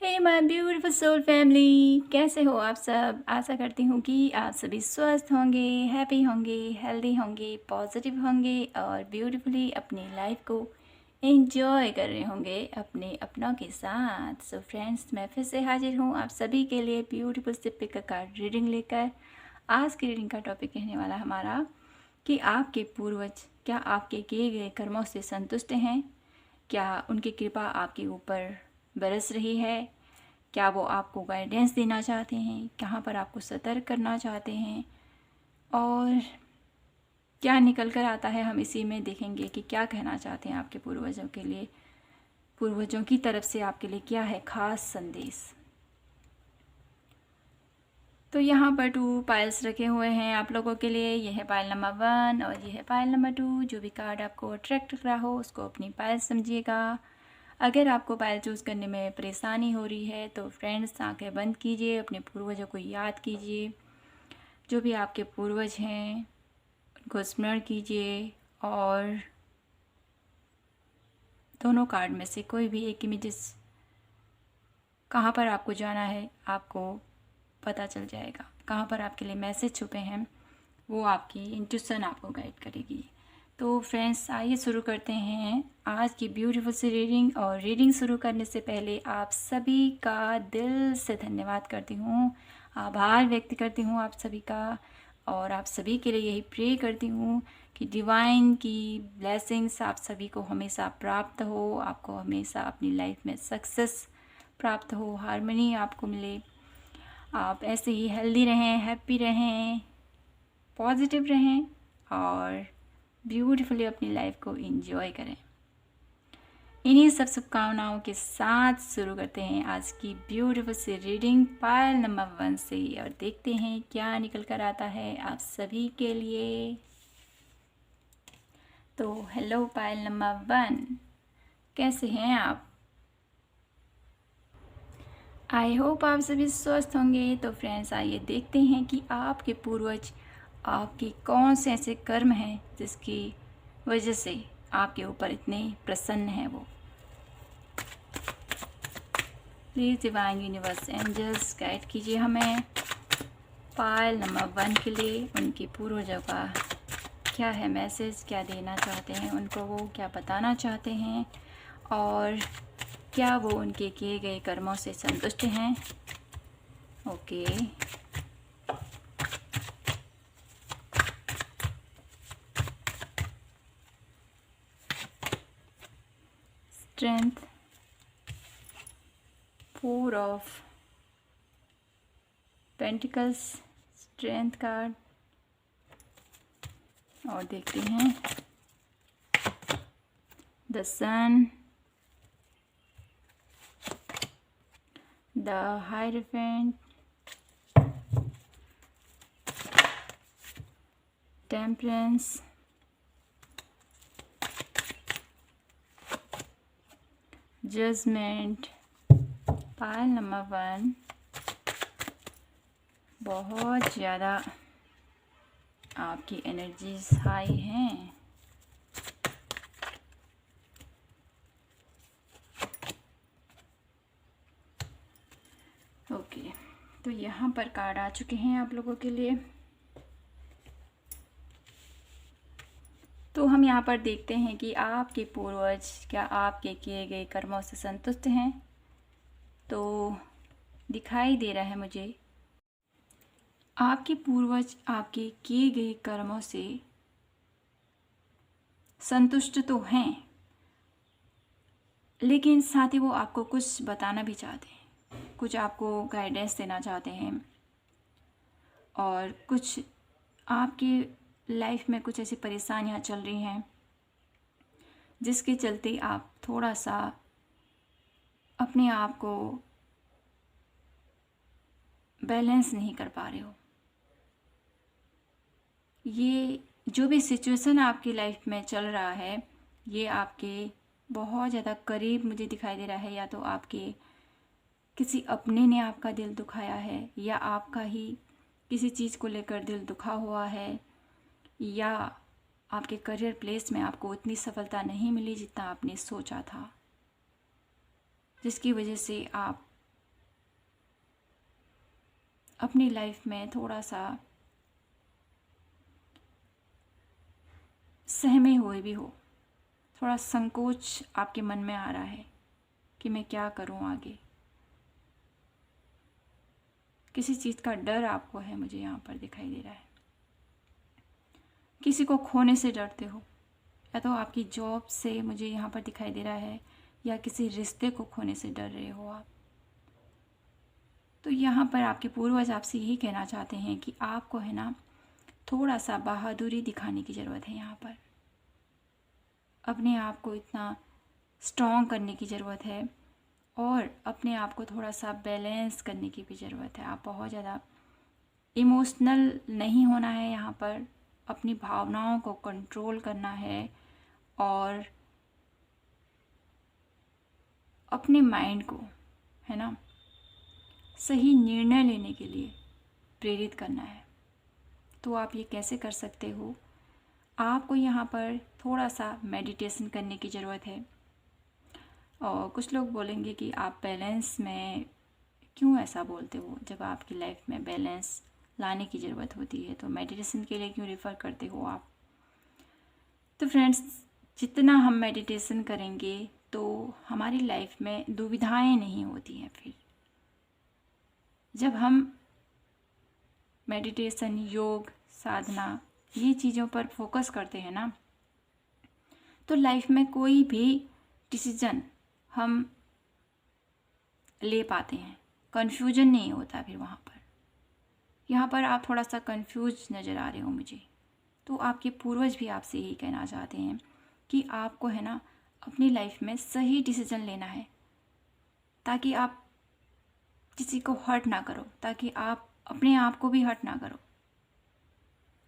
Hey my beautiful soul family, कैसे हो आप सब। आशा करती हूँ कि आप सभी स्वस्थ होंगे, हैप्पी होंगे, हेल्दी होंगे, पॉजिटिव होंगे और ब्यूटीफुली अपनी लाइफ को एंजॉय कर रहे होंगे अपने अपनों के साथ। सो फ्रेंड्स, मैं फिर से हाजिर हूँ आप सभी के लिए ब्यूटीफुल से पिक अ कार्ड रीडिंग लेकर। आज की रीडिंग का टॉपिक कहने वाला हमारा कि आपके पूर्वज क्या आपके किए गए कर्मों से संतुष्ट हैं। क्या उनकी कृपा आपके ऊपर बरस रही है। क्या वो आपको गाइडेंस देना चाहते हैं, कहाँ पर आपको सतर्क करना चाहते हैं और क्या निकल कर आता है, हम इसी में देखेंगे कि क्या कहना चाहते हैं आपके पूर्वजों के लिए। पूर्वजों की तरफ से आपके लिए क्या है खास संदेश। तो यहाँ पर 2 पाइल्स रखे हुए हैं आप लोगों के लिए। यह है पाइल नंबर 1 और यह है पाइल नंबर 2। जो भी कार्ड आपको अट्रैक्ट कर रहा हो उसको अपनी पाइल समझिएगा। अगर आपको पाइल चूज़ करने में परेशानी हो रही है तो फ्रेंड्स, आंखें बंद कीजिए, अपने पूर्वजों को याद कीजिए। जो भी आपके पूर्वज हैं उनको स्मरण कीजिए और दोनों कार्ड में से कोई भी एक इमेजेस कहाँ पर आपको जाना है आपको पता चल जाएगा। कहाँ पर आपके लिए मैसेज छुपे हैं वो आपकी इंट्यूशन आपको गाइड करेगी। तो फ्रेंड्स, आइए शुरू करते हैं आज की ब्यूटीफुल सी रीडिंग। और रीडिंग शुरू करने से पहले आप सभी का दिल से धन्यवाद करती हूँ, आभार व्यक्त करती हूँ आप सभी का। और आप सभी के लिए यही प्रे करती हूँ कि डिवाइन की ब्लेसिंग्स आप सभी को हमेशा प्राप्त हो, आपको हमेशा अपनी लाइफ में सक्सेस प्राप्त हो, हार्मनी आपको मिले, आप ऐसे ही हेल्दी रहें, हैप्पी रहें, पॉजिटिव रहें और ब्यूटीफुली अपनी लाइफ को एंजॉय करें। इन्हीं सब शुभकामनाओं के साथ शुरू करते हैं आज की ब्यूटीफुल सी रीडिंग पाइल नंबर 1 से और देखते हैं क्या निकल कर आता है आप सभी के लिए। तो हेलो पाइल नंबर 1, कैसे हैं आप। आई होप आप सभी स्वस्थ होंगे। तो फ्रेंड्स, आइए देखते हैं कि आपके पूर्वज आपके कौन से ऐसे कर्म हैं जिसकी वजह से आपके ऊपर इतने प्रसन्न हैं वो। Please divine universe angels guide कीजिए हमें पाइल नंबर 1 के लिए। उनके पूर्वजों का क्या है मैसेज, क्या देना चाहते हैं उनको, वो क्या बताना चाहते हैं और क्या वो उनके किए गए कर्मों से संतुष्ट हैं। Okay, strength, 4 of pentacles, strength card. और देखते हैं the sun, the hierophant, temperance, judgement. Pile number 1 बहुत ज़्यादा आपकी एनर्जीज हाई हैं। ओके, तो यहाँ पर कार्ड आ चुके हैं आप लोगों के लिए। तो हम यहाँ पर देखते हैं कि आपके पूर्वज क्या आपके किए गए कर्मों से संतुष्ट हैं। तो दिखाई दे रहा है मुझे आपके पूर्वज आपके किए गए कर्मों से संतुष्ट तो हैं, लेकिन साथ ही वो आपको कुछ बताना भी चाहते हैं, कुछ आपको गाइडेंस देना चाहते हैं और कुछ आपकी लाइफ में कुछ ऐसी परेशानियां चल रही हैं जिसके चलते आप थोड़ा सा अपने आप को बैलेंस नहीं कर पा रहे हो। ये जो भी सिचुएशन आपकी लाइफ में चल रहा है ये आपके बहुत ज़्यादा करीब मुझे दिखाई दे रहा है। या तो आपके किसी अपने ने आपका दिल दुखाया है, या आपका ही किसी चीज़ को लेकर दिल दुखा हुआ है, या आपके करियर प्लेस में आपको उतनी सफलता नहीं मिली जितना आपने सोचा था, जिसकी वजह से आप अपनी लाइफ में थोड़ा सा सहमे हुए भी हो, थोड़ा संकोच आपके मन में आ रहा है कि मैं क्या करूं आगे, किसी चीज़ का डर आपको है, मुझे यहाँ पर दिखाई दे रहा है। किसी को खोने से डरते हो, या तो आपकी जॉब से मुझे यहाँ पर दिखाई दे रहा है, या किसी रिश्ते को खोने से डर रहे हो आप। तो यहाँ पर आपके पूर्वज आपसे यही कहना चाहते हैं कि आपको है ना थोड़ा सा बहादुरी दिखाने की ज़रूरत है। यहाँ पर अपने आप को इतना स्ट्रॉन्ग करने की ज़रूरत है, और अपने आप को थोड़ा सा बैलेंस करने की भी ज़रूरत है। आप बहुत ज़्यादा इमोशनल नहीं होना है यहाँ पर, अपनी भावनाओं को कंट्रोल करना है, और अपने माइंड को है ना सही निर्णय लेने के लिए प्रेरित करना है। तो आप ये कैसे कर सकते हो? आपको यहाँ पर थोड़ा सा मेडिटेशन करने की ज़रूरत है। और कुछ लोग बोलेंगे कि आप बैलेंस में क्यों ऐसा बोलते हो, जब आपकी लाइफ में बैलेंस लाने की ज़रूरत होती है तो मेडिटेशन के लिए क्यों रेफ़र करते हो आप? तो फ्रेंड्स, जितना हम मेडिटेशन करेंगे तो हमारी लाइफ में दुविधाएं नहीं होती हैं। फिर जब हम मेडिटेशन, योग, साधना ये चीज़ों पर फोकस करते हैं ना, तो लाइफ में कोई भी डिसीजन हम ले पाते हैं, कन्फ्यूजन नहीं होता फिर वहाँ पर। यहाँ पर आप थोड़ा सा कंफ्यूज नज़र आ रहे हो मुझे, तो आपके पूर्वज भी आपसे यही कहना चाहते हैं कि आपको है ना अपनी लाइफ में सही डिसीजन लेना है, ताकि आप किसी को हर्ट ना करो, ताकि आप अपने आप को भी हर्ट ना करो।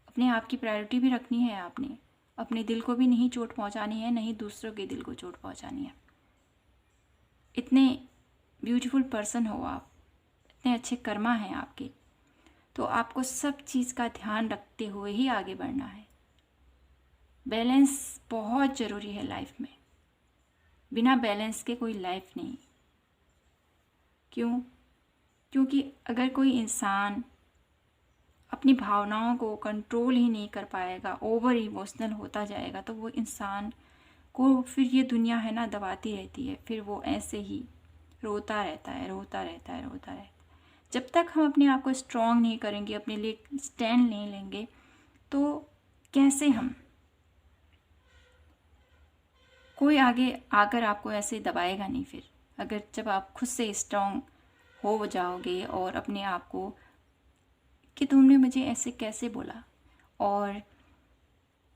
अपने आप की प्रायोरिटी भी रखनी है आपने, अपने दिल को भी नहीं चोट पहुंचानी है, नहीं दूसरों के दिल को चोट पहुंचानी है। इतने ब्यूटीफुल पर्सन हो आप, इतने अच्छे कर्मा हैं आपके, तो आपको सब चीज़ का ध्यान रखते हुए ही आगे बढ़ना है। बैलेंस बहुत ज़रूरी है लाइफ में, बिना बैलेंस के कोई लाइफ नहीं। क्यों? क्योंकि अगर कोई इंसान अपनी भावनाओं को कंट्रोल ही नहीं कर पाएगा, ओवर इमोशनल होता जाएगा, तो वो इंसान को फिर ये दुनिया है ना दबाती रहती है, फिर वो ऐसे ही रोता रहता है, रोता रहता है, रोता रहता है। जब तक हम अपने आप को स्ट्रॉन्ग नहीं करेंगे, अपने लिए स्टैंड नहीं लेंगे, तो कैसे हम, कोई आगे आकर आपको ऐसे दबाएगा नहीं। फिर अगर जब आप खुद से स्ट्रॉन्ग हो जाओगे और अपने आप को कि तुमने मुझे ऐसे कैसे बोला, और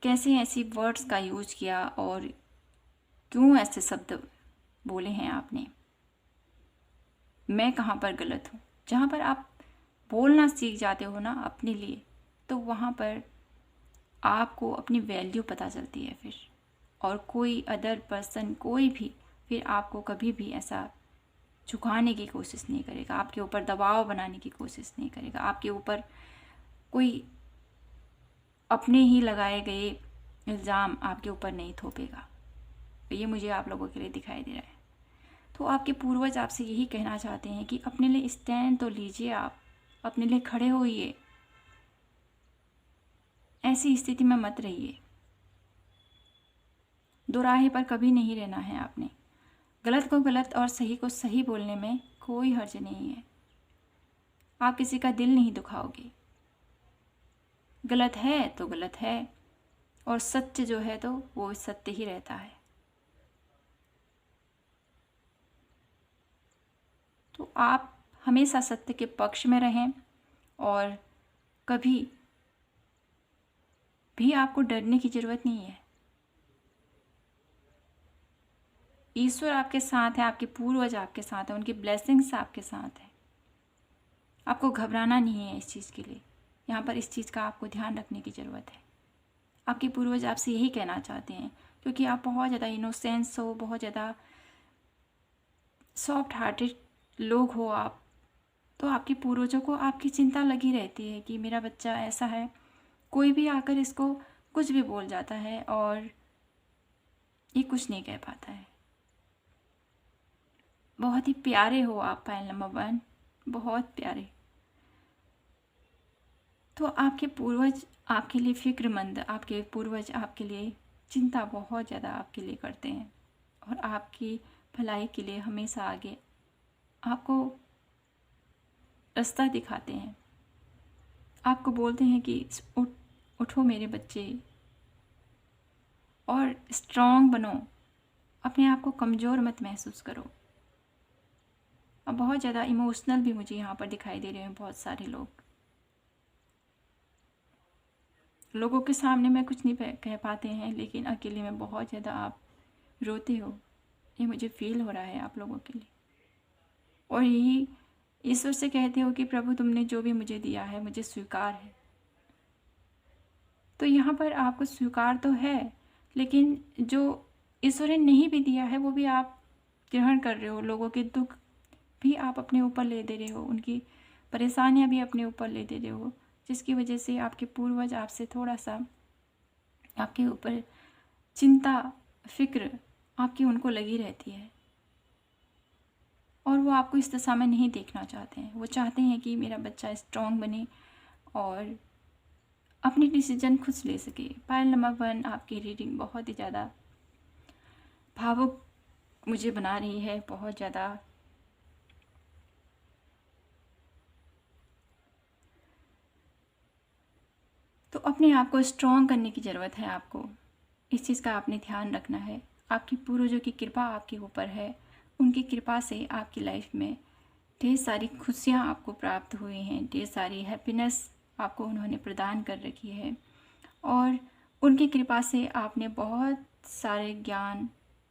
कैसे ऐसी वर्ड्स का यूज़ किया, और क्यों ऐसे शब्द बोले हैं आपने, मैं कहाँ पर गलत हूँ। जहाँ पर आप बोलना सीख जाते हो ना अपने लिए, तो वहाँ पर आपको अपनी वैल्यू पता चलती है फिर, और कोई अदर पर्सन, कोई भी फिर आपको कभी भी ऐसा झुकाने की कोशिश नहीं करेगा, आपके ऊपर दबाव बनाने की कोशिश नहीं करेगा, आपके ऊपर कोई अपने ही लगाए गए इल्ज़ाम आपके ऊपर नहीं थोपेगा। ये मुझे आप लोगों के लिए दिखाई दे रहा है। तो आपके पूर्वज आपसे यही कहना चाहते हैं कि अपने लिए स्टैंड तो लीजिए, आप अपने लिए खड़े होइए, ऐसी स्थिति में मत रहिए। दो राहे पर कभी नहीं रहना है आपने। गलत को गलत और सही को सही बोलने में कोई हर्ज नहीं है। आप किसी का दिल नहीं दुखाओगे। गलत है तो गलत है, और सत्य जो है तो वो सत्य ही रहता है। तो आप हमेशा सत्य के पक्ष में रहें, और कभी भी आपको डरने की ज़रूरत नहीं है। ईश्वर आपके साथ है, आपके पूर्वज आपके साथ है, उनकी ब्लेसिंग्स आपके साथ है। आपको घबराना नहीं है इस चीज़ के लिए। यहाँ पर इस चीज़ का आपको ध्यान रखने की ज़रूरत है। आपके पूर्वज आपसे यही कहना चाहते हैं, क्योंकि आप बहुत ज़्यादा इनोसेंस हो, बहुत ज़्यादा सॉफ्ट हार्टेड लोग हो आप, तो आपके पूर्वजों को आपकी चिंता लगी रहती है कि मेरा बच्चा ऐसा है, कोई भी आकर इसको कुछ भी बोल जाता है और ये कुछ नहीं कह पाता है। बहुत ही प्यारे हो आप, पायल नंबर 1, बहुत प्यारे। तो आपके पूर्वज आपके लिए फ़िक्रमंद, आपके पूर्वज आपके लिए चिंता बहुत ज़्यादा आपके लिए करते हैं और आपकी भलाई के लिए हमेशा आगे आपको रास्ता दिखाते हैं। आपको बोलते हैं कि उठो मेरे बच्चे और स्ट्रॉन्ग बनो, अपने आप को कमज़ोर मत महसूस करो। और बहुत ज़्यादा इमोशनल भी मुझे यहाँ पर दिखाई दे रहे हैं बहुत सारे लोगों के सामने मैं कुछ नहीं कह पाते हैं, लेकिन अकेले में बहुत ज़्यादा आप रोते हो, ये मुझे फील हो रहा है आप लोगों के लिए। और यही ईश्वर से कहते हो कि प्रभु तुमने जो भी मुझे दिया है मुझे स्वीकार है। तो यहाँ पर आपको स्वीकार तो है, लेकिन जो ईश्वर ने नहीं भी दिया है वो भी आप ग्रहण कर रहे हो। लोगों के दुख भी आप अपने ऊपर ले दे रहे हो, उनकी परेशानियाँ भी अपने ऊपर ले दे रहे हो, जिसकी वजह से आपके पूर्वज आपसे थोड़ा सा आपके ऊपर चिंता फिक्र आपकी उनको लगी रहती है। और वो आपको इस दशा में नहीं देखना चाहते हैं। वो चाहते हैं कि मेरा बच्चा स्ट्रॉन्ग बने और अपनी डिसीजन खुद ले सके। पायल नंबर 1 आपकी रीडिंग बहुत ही ज़्यादा भावुक मुझे बना रही है, बहुत ज़्यादा। तो अपने आप को स्ट्रॉन्ग करने की ज़रूरत है। आपको इस चीज़ का आपने ध्यान रखना है। आपकी पूर्वजों की कृपा आपके ऊपर है, उनकी कृपा से आपकी लाइफ में ढेर सारी खुशियाँ आपको प्राप्त हुई हैं, ढेर सारी हैप्पीनेस आपको उन्होंने प्रदान कर रखी है। और उनकी कृपा से आपने बहुत सारे ज्ञान,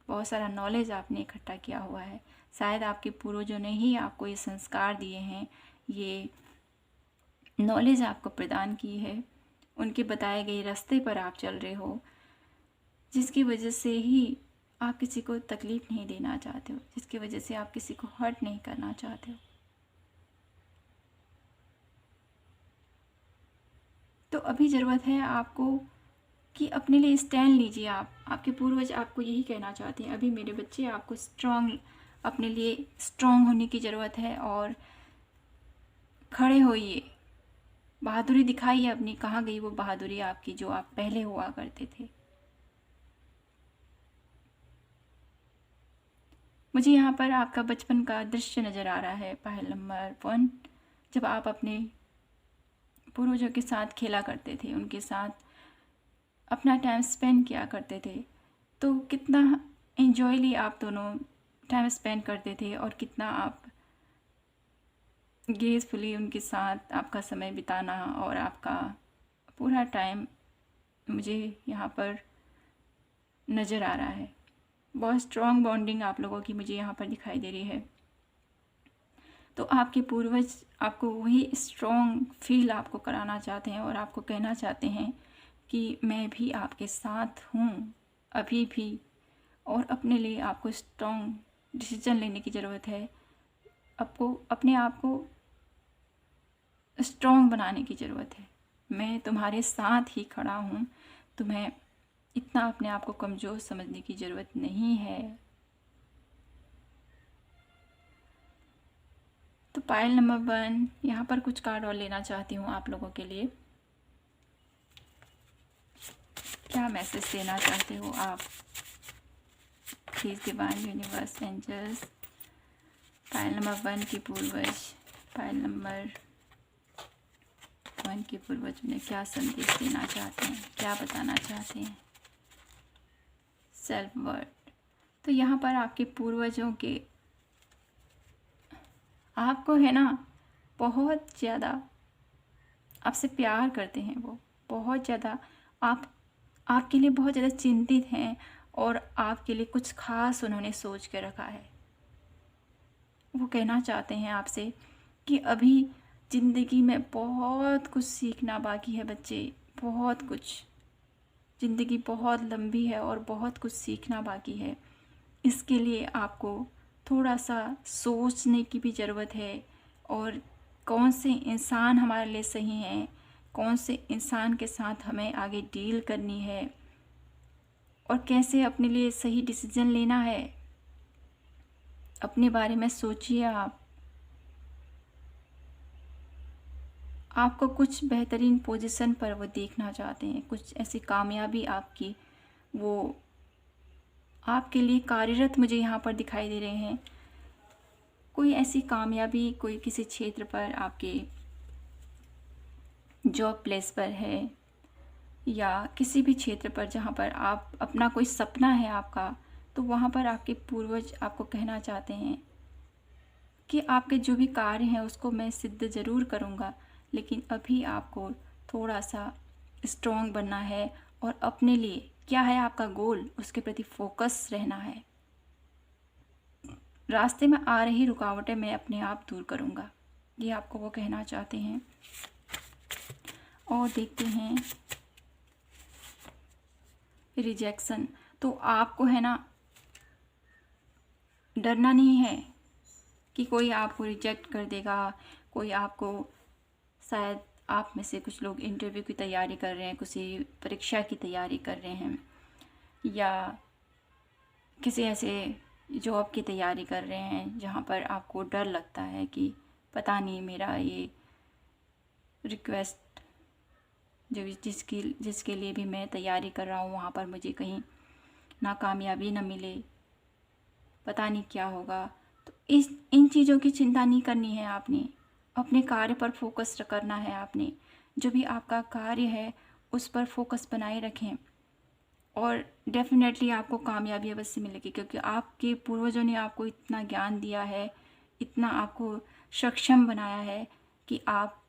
बहुत सारा नॉलेज आपने इकट्ठा किया हुआ है। शायद आपके पूर्वजों ने ही आपको ये संस्कार दिए हैं, ये नॉलेज आपको प्रदान की है। उनके बताए गए रास्ते पर आप चल रहे हो, जिसकी वजह से ही आप किसी को तकलीफ़ नहीं देना चाहते हो, जिसकी वजह से आप किसी को हर्ट नहीं करना चाहते हो। तो अभी ज़रूरत है आपको कि अपने लिए स्टैंड लीजिए। आपके पूर्वज आपको यही कहना चाहते हैं, अभी मेरे बच्चे आपको स्ट्रॉन्ग, अपने लिए स्ट्रॉन्ग होने की ज़रूरत है और खड़े होइए, बहादुरी दिखाइए अपनी। कहाँ गई वो बहादुरी आपकी जो आप पहले हुआ करते थे। मुझे यहाँ पर आपका बचपन का दृश्य नज़र आ रहा है, पायल नंबर 1, जब आप अपने पूर्वजों के साथ खेला करते थे, उनके साथ अपना टाइम स्पेंड किया करते थे। तो कितना एंजॉयली आप दोनों टाइम स्पेंड करते थे और कितना आप ग्रेसफुली उनके साथ आपका समय बिताना और आपका पूरा टाइम मुझे यहाँ पर नज़र आ रहा है। बहुत स्ट्रॉन्ग बॉन्डिंग आप लोगों की मुझे यहाँ पर दिखाई दे रही है। तो आपके पूर्वज आपको वही स्ट्रॉन्ग फील आपको कराना चाहते हैं और आपको कहना चाहते हैं कि मैं भी आपके साथ हूँ अभी भी, और अपने लिए आपको स्ट्रॉन्ग डिसीजन लेने की ज़रूरत है। आपको अपने आप को स्ट्रॉन्ग बनाने की ज़रूरत है। मैं तुम्हारे साथ ही खड़ा हूँ, तुम्हें इतना अपने आप को कमज़ोर समझने की ज़रूरत नहीं है। तो पायल नंबर 1 यहाँ पर कुछ कार्ड और लेना चाहती हूँ आप लोगों के लिए। क्या मैसेज देना चाहते हो आप? Please divine universe angels, pile number 1 की पूर्वज, पायल नंबर 1 के पूर्वज उन्हें क्या संदेश देना चाहते हैं, क्या बताना चाहते हैं? Self worth. तो यहाँ पर आपके पूर्वजों के आपको है ना बहुत ज़्यादा आपसे प्यार करते हैं। वो बहुत ज़्यादा आपके लिए बहुत ज़्यादा चिंतित हैं और आपके लिए कुछ खास उन्होंने सोच के रखा है। वो कहना चाहते हैं आपसे कि अभी ज़िंदगी में बहुत कुछ सीखना बाकी है बच्चे, बहुत कुछ। ज़िंदगी बहुत लंबी है और बहुत कुछ सीखना बाकी है। इसके लिए आपको थोड़ा सा सोचने की भी ज़रूरत है, और कौन से इंसान हमारे लिए सही हैं, कौन से इंसान के साथ हमें आगे डील करनी है और कैसे अपने लिए सही डिसीजन लेना है। अपने बारे में सोचिए। आपको कुछ बेहतरीन पोजीशन पर वो देखना चाहते हैं, कुछ ऐसी कामयाबी आपकी वो आपके लिए कार्यरत मुझे यहाँ पर दिखाई दे रहे हैं। कोई ऐसी कामयाबी कोई किसी क्षेत्र पर आपके जॉब प्लेस पर है या किसी भी क्षेत्र पर जहाँ पर आप अपना कोई सपना है आपका, तो वहाँ पर आपके पूर्वज आपको कहना चाहते हैं कि आपके जो भी कार्य हैं उसको मैं सिद्ध ज़रूर करूँगा, लेकिन अभी आपको थोड़ा सा स्ट्रॉन्ग बनना है और अपने लिए क्या है आपका गोल उसके प्रति फोकस रहना है। रास्ते में आ रही रुकावटें मैं अपने आप दूर करूँगा, ये आपको वो कहना चाहते हैं। और देखते हैं रिजेक्शन, तो आपको है ना डरना नहीं है कि कोई आपको रिजेक्ट कर देगा, कोई आपको, शायद आप में से कुछ लोग इंटरव्यू की तैयारी कर रहे हैं, किसी परीक्षा की तैयारी कर रहे हैं या किसी ऐसे जॉब की तैयारी कर रहे हैं जहाँ पर आपको डर लगता है कि पता नहीं मेरा ये रिक्वेस्ट जो जिसके लिए भी मैं तैयारी कर रहा हूँ वहाँ पर मुझे कहीं नाकामयाबी न मिले, पता नहीं क्या होगा। तो इन चीज़ों की चिंता नहीं करनी है आपने, अपने कार्य पर फोकस करना है आपने। जो भी आपका कार्य है उस पर फोकस बनाए रखें और डेफिनेटली आपको कामयाबी अवश्य मिलेगी, क्योंकि आपके पूर्वजों ने आपको इतना ज्ञान दिया है, इतना आपको सक्षम बनाया है कि आप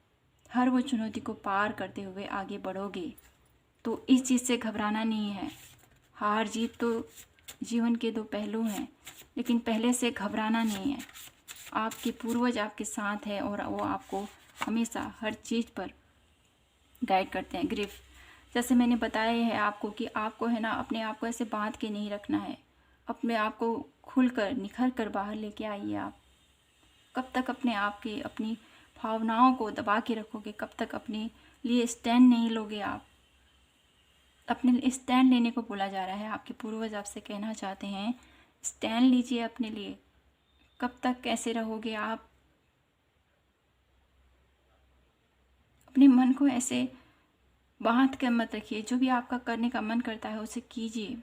हर वो चुनौती को पार करते हुए आगे बढ़ोगे। तो इस चीज़ से घबराना नहीं है। हार जीत तो जीवन के दो पहलू हैं, लेकिन पहले से घबराना नहीं है। आपके पूर्वज आपके साथ है और वो आपको हमेशा हर चीज़ पर गाइड करते हैं। ग्रिफ जैसे मैंने बताया है आपको कि आपको है ना अपने आप को ऐसे बांध के नहीं रखना है, अपने आप को खुल कर निखर कर बाहर लेके आइए। आप कब तक अपने आप के अपनी भावनाओं को दबा के रखोगे, कब तक अपने लिए स्टैंड नहीं लोगे। आप अपने लिए स्टैंड लेने को बोला जा रहा है, आपके पूर्वज आपसे कहना चाहते हैं स्टैंड लीजिए अपने लिए। कब तक कैसे रहोगे आप? अपने मन को ऐसे बांध कर मत रखिए, जो भी आपका करने का मन करता है उसे कीजिए।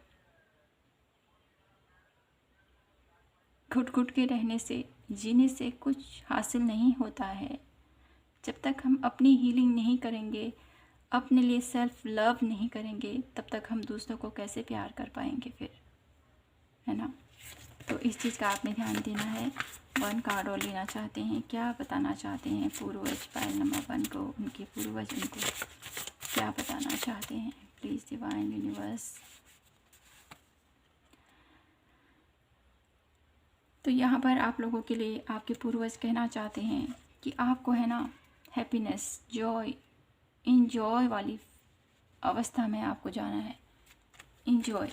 घुट घुट के रहने से, जीने से कुछ हासिल नहीं होता है। जब तक हम अपनी हीलिंग नहीं करेंगे, अपने लिए सेल्फ लव नहीं करेंगे, तब तक हम दूसरों को कैसे प्यार कर पाएंगे फिर, है ना। तो इस चीज़ का आपने ध्यान देना है। 1 कार्ड और लेना चाहते हैं, क्या बताना चाहते हैं पूर्वज पाइल नंबर 1 को, उनके पूर्वज उनको क्या बताना चाहते हैं। Please divine universe. तो यहाँ पर आप लोगों के लिए आपके पूर्वज कहना चाहते हैं कि आपको है ना हैप्पीनेस, जॉय, इंजॉय वाली अवस्था में आपको जाना है। इंजॉय,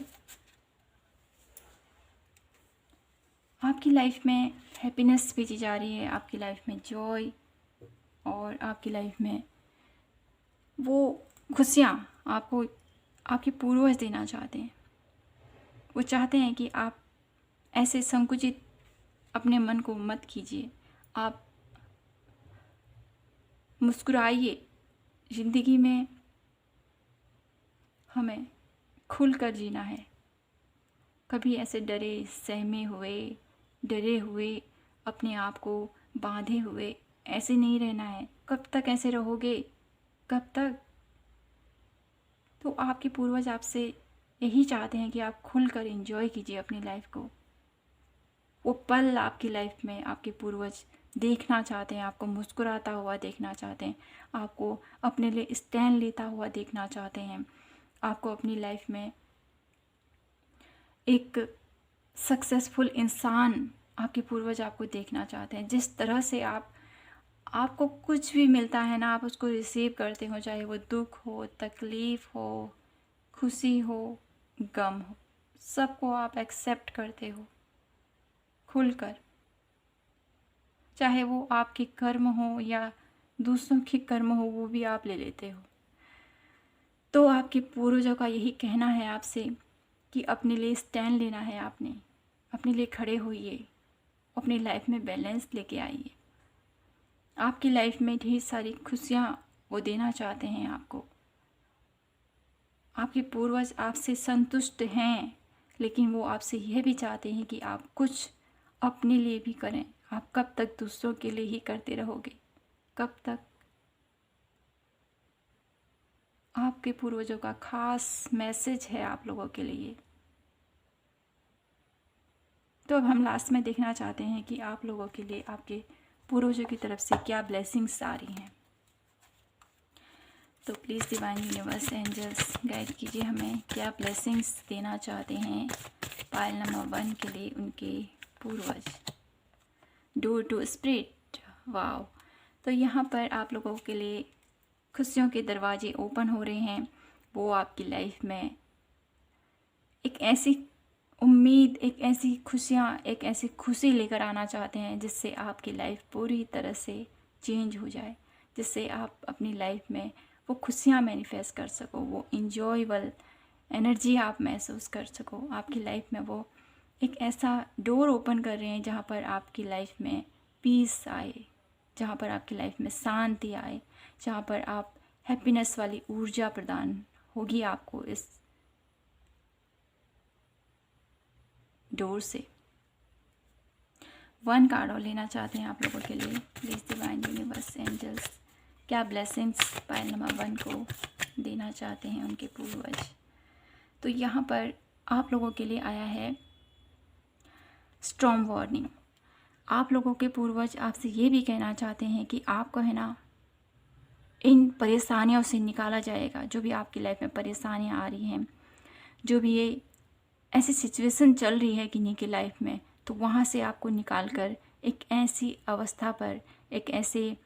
आपकी लाइफ में हैप्पीनेस भेजी जा रही है, आपकी लाइफ में जॉय, और आपकी लाइफ में वो खुशियाँ आपको आपके पूर्वज देना चाहते हैं। वो चाहते हैं कि आप ऐसे संकुचित अपने मन को मत कीजिए, आप मुस्कुराइए। ज़िंदगी में हमें खुलकर जीना है, कभी ऐसे डरे हुए अपने आप को बांधे हुए ऐसे नहीं रहना है। कब तक ऐसे रहोगे, कब तक? तो आपके पूर्वज आपसे यही चाहते हैं कि आप खुलकर एंजॉय कीजिए अपनी लाइफ को। वो पल आपकी लाइफ में आपके पूर्वज देखना चाहते हैं, आपको मुस्कुराता हुआ देखना चाहते हैं, आपको अपने लिए स्टैंड लेता हुआ देखना चाहते हैं, आपको अपनी लाइफ में एक सक्सेसफुल इंसान आपके पूर्वज आपको देखना चाहते हैं। जिस तरह से आपको कुछ भी मिलता है ना, आप उसको रिसीव करते हो, चाहे वो दुख हो, तकलीफ़ हो, खुशी हो, गम हो, सबको आप एक्सेप्ट करते हो खुलकर। चाहे वो आपके कर्म हो या दूसरों के कर्म हो, वो भी आप ले लेते हो। तो आपके पूर्वजों का यही कहना है आपसे कि अपने लिए स्टैंड लेना है, आपने अपने लिए खड़े होइए, अपनी लाइफ में बैलेंस लेके आइए। आपकी लाइफ में ढेर सारी खुशियाँ वो देना चाहते हैं आपको। आपके पूर्वज आपसे संतुष्ट हैं, लेकिन वो आपसे यह भी चाहते हैं कि आप कुछ अपने लिए भी करें। आप कब तक दूसरों के लिए ही करते रहोगे? कब तक? आपके पूर्वजों का खास मैसेज है आप लोगों के लिए। तो अब हम लास्ट में देखना चाहते हैं कि आप लोगों के लिए आपके पूर्वजों की तरफ से क्या ब्लेसिंग्स आ रही हैं। तो please divine universe angels guide कीजिए हमें क्या ब्लेसिंग्स देना चाहते हैं पायल नंबर 1 के लिए उनके पूर्वज। Door to spirit, wow. तो यहाँ पर आप लोगों के लिए खुशियों के दरवाजे ओपन हो रहे हैं। वो आपकी लाइफ में एक ऐसी उम्मीद, एक ऐसी खुशियाँ, एक ऐसी खुशी लेकर आना चाहते हैं जिससे आपकी लाइफ पूरी तरह से चेंज हो जाए, जिससे आप अपनी लाइफ में वो खुशियाँ मैनिफेस्ट कर सको, वो इंजॉयबल एनर्जी आप महसूस कर सको। आपकी लाइफ में वो एक ऐसा डोर ओपन कर रहे हैं जहाँ पर आपकी लाइफ में पीस आए, जहाँ पर आपकी लाइफ में शांति आए, जहाँ पर आप हैप्पीनेस वाली ऊर्जा प्रदान होगी आपको इस डोर से। 1 कार्ड और लेना चाहते हैं आप लोगों के लिए। प्लीज़ डिवाइन यूनिवर्स एंजल्स क्या ब्लेसिंग्स पायल नंबर 1 को देना चाहते हैं उनके पूर्वज। तो यहाँ पर आप लोगों के लिए आया है स्टॉर्म वार्निंग। आप लोगों के पूर्वज आपसे ये भी कहना चाहते हैं कि आपको है ना इन परेशानियों से निकाला जाएगा। जो भी आपकी लाइफ में परेशानियाँ आ रही हैं, जो भी ये ऐसी सिचुएशन चल रही है किन्हीं की लाइफ में, तो वहाँ से आपको निकाल कर एक ऐसी अवस्था पर, एक ऐसे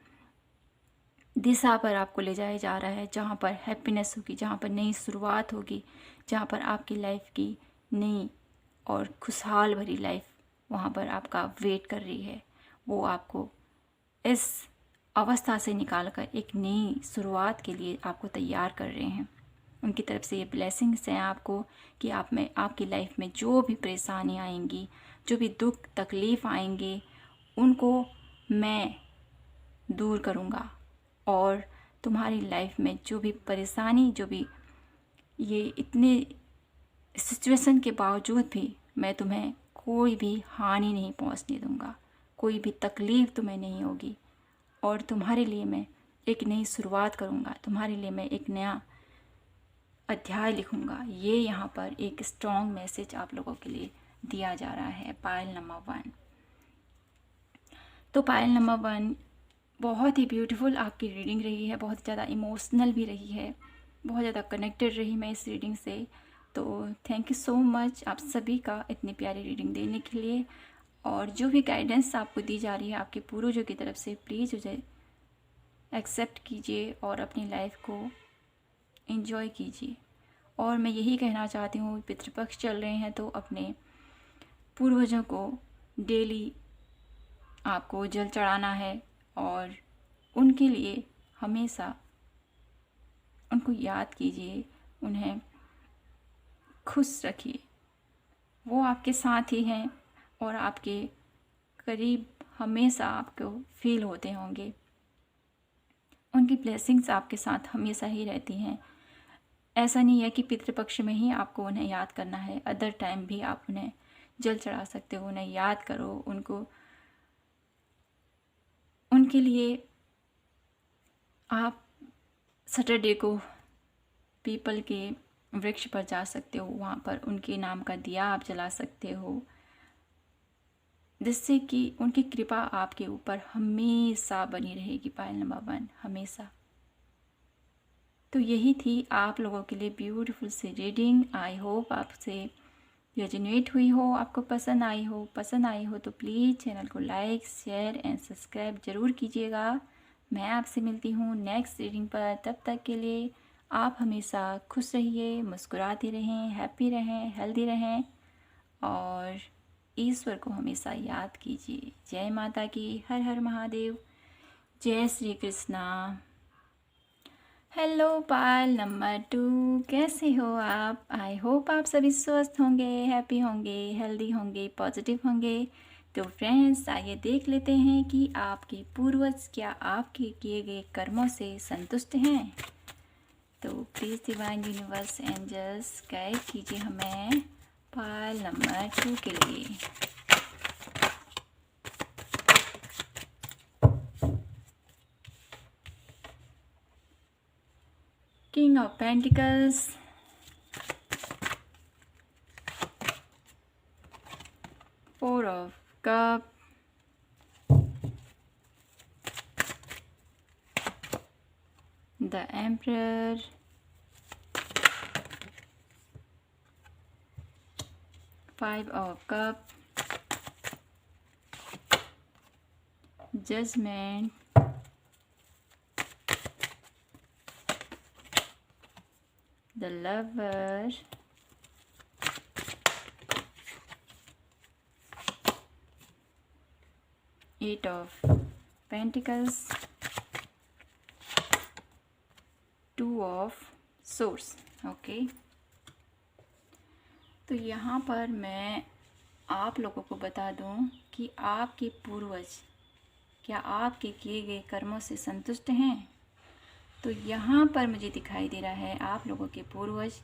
दिशा पर आपको ले जाया जा रहा है जहाँ पर हैप्पीनेस होगी, जहाँ पर नई शुरुआत होगी, जहाँ पर आपकी लाइफ की नई और खुशहाल भरी लाइफ वहाँ पर आपका वेट कर रही है। वो आपको इस अवस्था से निकाल कर एक नई शुरुआत के लिए आपको तैयार कर रहे हैं। उनकी तरफ से ये ब्लेसिंग्स हैं आपको कि आप में आपकी लाइफ में जो भी परेशानी आएंगी, जो भी दुख तकलीफ़ आएंगे, उनको मैं दूर करूँगा। और तुम्हारी लाइफ में जो भी परेशानी, जो भी ये इतने सिचुएशन के बावजूद भी मैं तुम्हें कोई भी हानि नहीं पहुँचने दूँगा, कोई भी तकलीफ़ तुम्हें नहीं होगी। और तुम्हारे लिए मैं एक नई शुरुआत करूँगा, तुम्हारे लिए मैं एक नया अध्याय लिखूँगा। ये यहाँ पर एक स्ट्रॉन्ग मैसेज आप लोगों के लिए दिया जा रहा है पायल नंबर 1। तो पायल नंबर 1 बहुत ही ब्यूटीफुल आपकी रीडिंग रही है, बहुत ज़्यादा इमोशनल भी रही है, बहुत ज़्यादा कनेक्टेड रही मैं इस रीडिंग से। तो थैंक यू सो मच आप सभी का इतनी प्यारी रीडिंग देने के लिए। और जो भी गाइडेंस आपको दी जा रही है आपके पूर्वजों की तरफ से, प्लीज़ उसे एक्सेप्ट कीजिए और अपनी लाइफ को एंजॉय कीजिए। और मैं यही कहना चाहती हूँ, पितृपक्ष चल रहे हैं तो अपने पूर्वजों को डेली आपको जल चढ़ाना है और उनके लिए हमेशा उनको याद कीजिए, उन्हें खुश रखिए। वो आपके साथ ही हैं और आपके करीब हमेशा आपको फील होते होंगे। उनकी ब्लेसिंग्स आपके साथ हमेशा ही रहती हैं। ऐसा नहीं है कि पितृपक्ष में ही आपको उन्हें याद करना है, अदर टाइम भी आप उन्हें जल चढ़ा सकते हो, उन्हें याद करो। उनको उनके लिए आप सैटरडे को पीपल के वृक्ष पर जा सकते हो, वहाँ पर उनके नाम का दिया आप जला सकते हो, जिससे कि उनकी कृपा आपके ऊपर हमेशा बनी रहेगी पायल नंबर 1, हमेशा। तो यही थी आप लोगों के लिए ब्यूटीफुल सी रीडिंग। आई होप आपसे रेजोनेट हुई हो, आपको पसंद आई हो। पसंद आई हो तो प्लीज़ चैनल को लाइक, शेयर एंड सब्सक्राइब ज़रूर कीजिएगा। मैं आपसे मिलती हूँ नेक्स्ट रीडिंग पर। तब तक के लिए आप हमेशा खुश रहिए, मुस्कुराते रहें, हैप्पी रहें, हेल्दी रहें और ईश्वर को हमेशा याद कीजिए। जय माता की, हर हर महादेव, जय Shri Krishna. Hello pile number 2, कैसे हो आप? आई होप आप सभी स्वस्थ होंगे, हैप्पी होंगे, हेल्दी होंगे, पॉजिटिव होंगे। तो फ्रेंड्स, आइए देख लेते हैं कि आपके पूर्वज क्या आपके किए गए कर्मों से संतुष्ट हैं। तो please divine universe angels guide कीजिए हमें पाइल नंबर 2 के लिए। King of pentacles, four of cup, the emperor, five of cup, judgement, the lover, eight of pentacles, two of swords. Okay, तो यहाँ पर मैं आप लोगों को बता दूँ कि आपके पूर्वज क्या आपके किए गए कर्मों से संतुष्ट हैं। तो यहाँ पर मुझे दिखाई दे रहा है आप लोगों के पूर्वज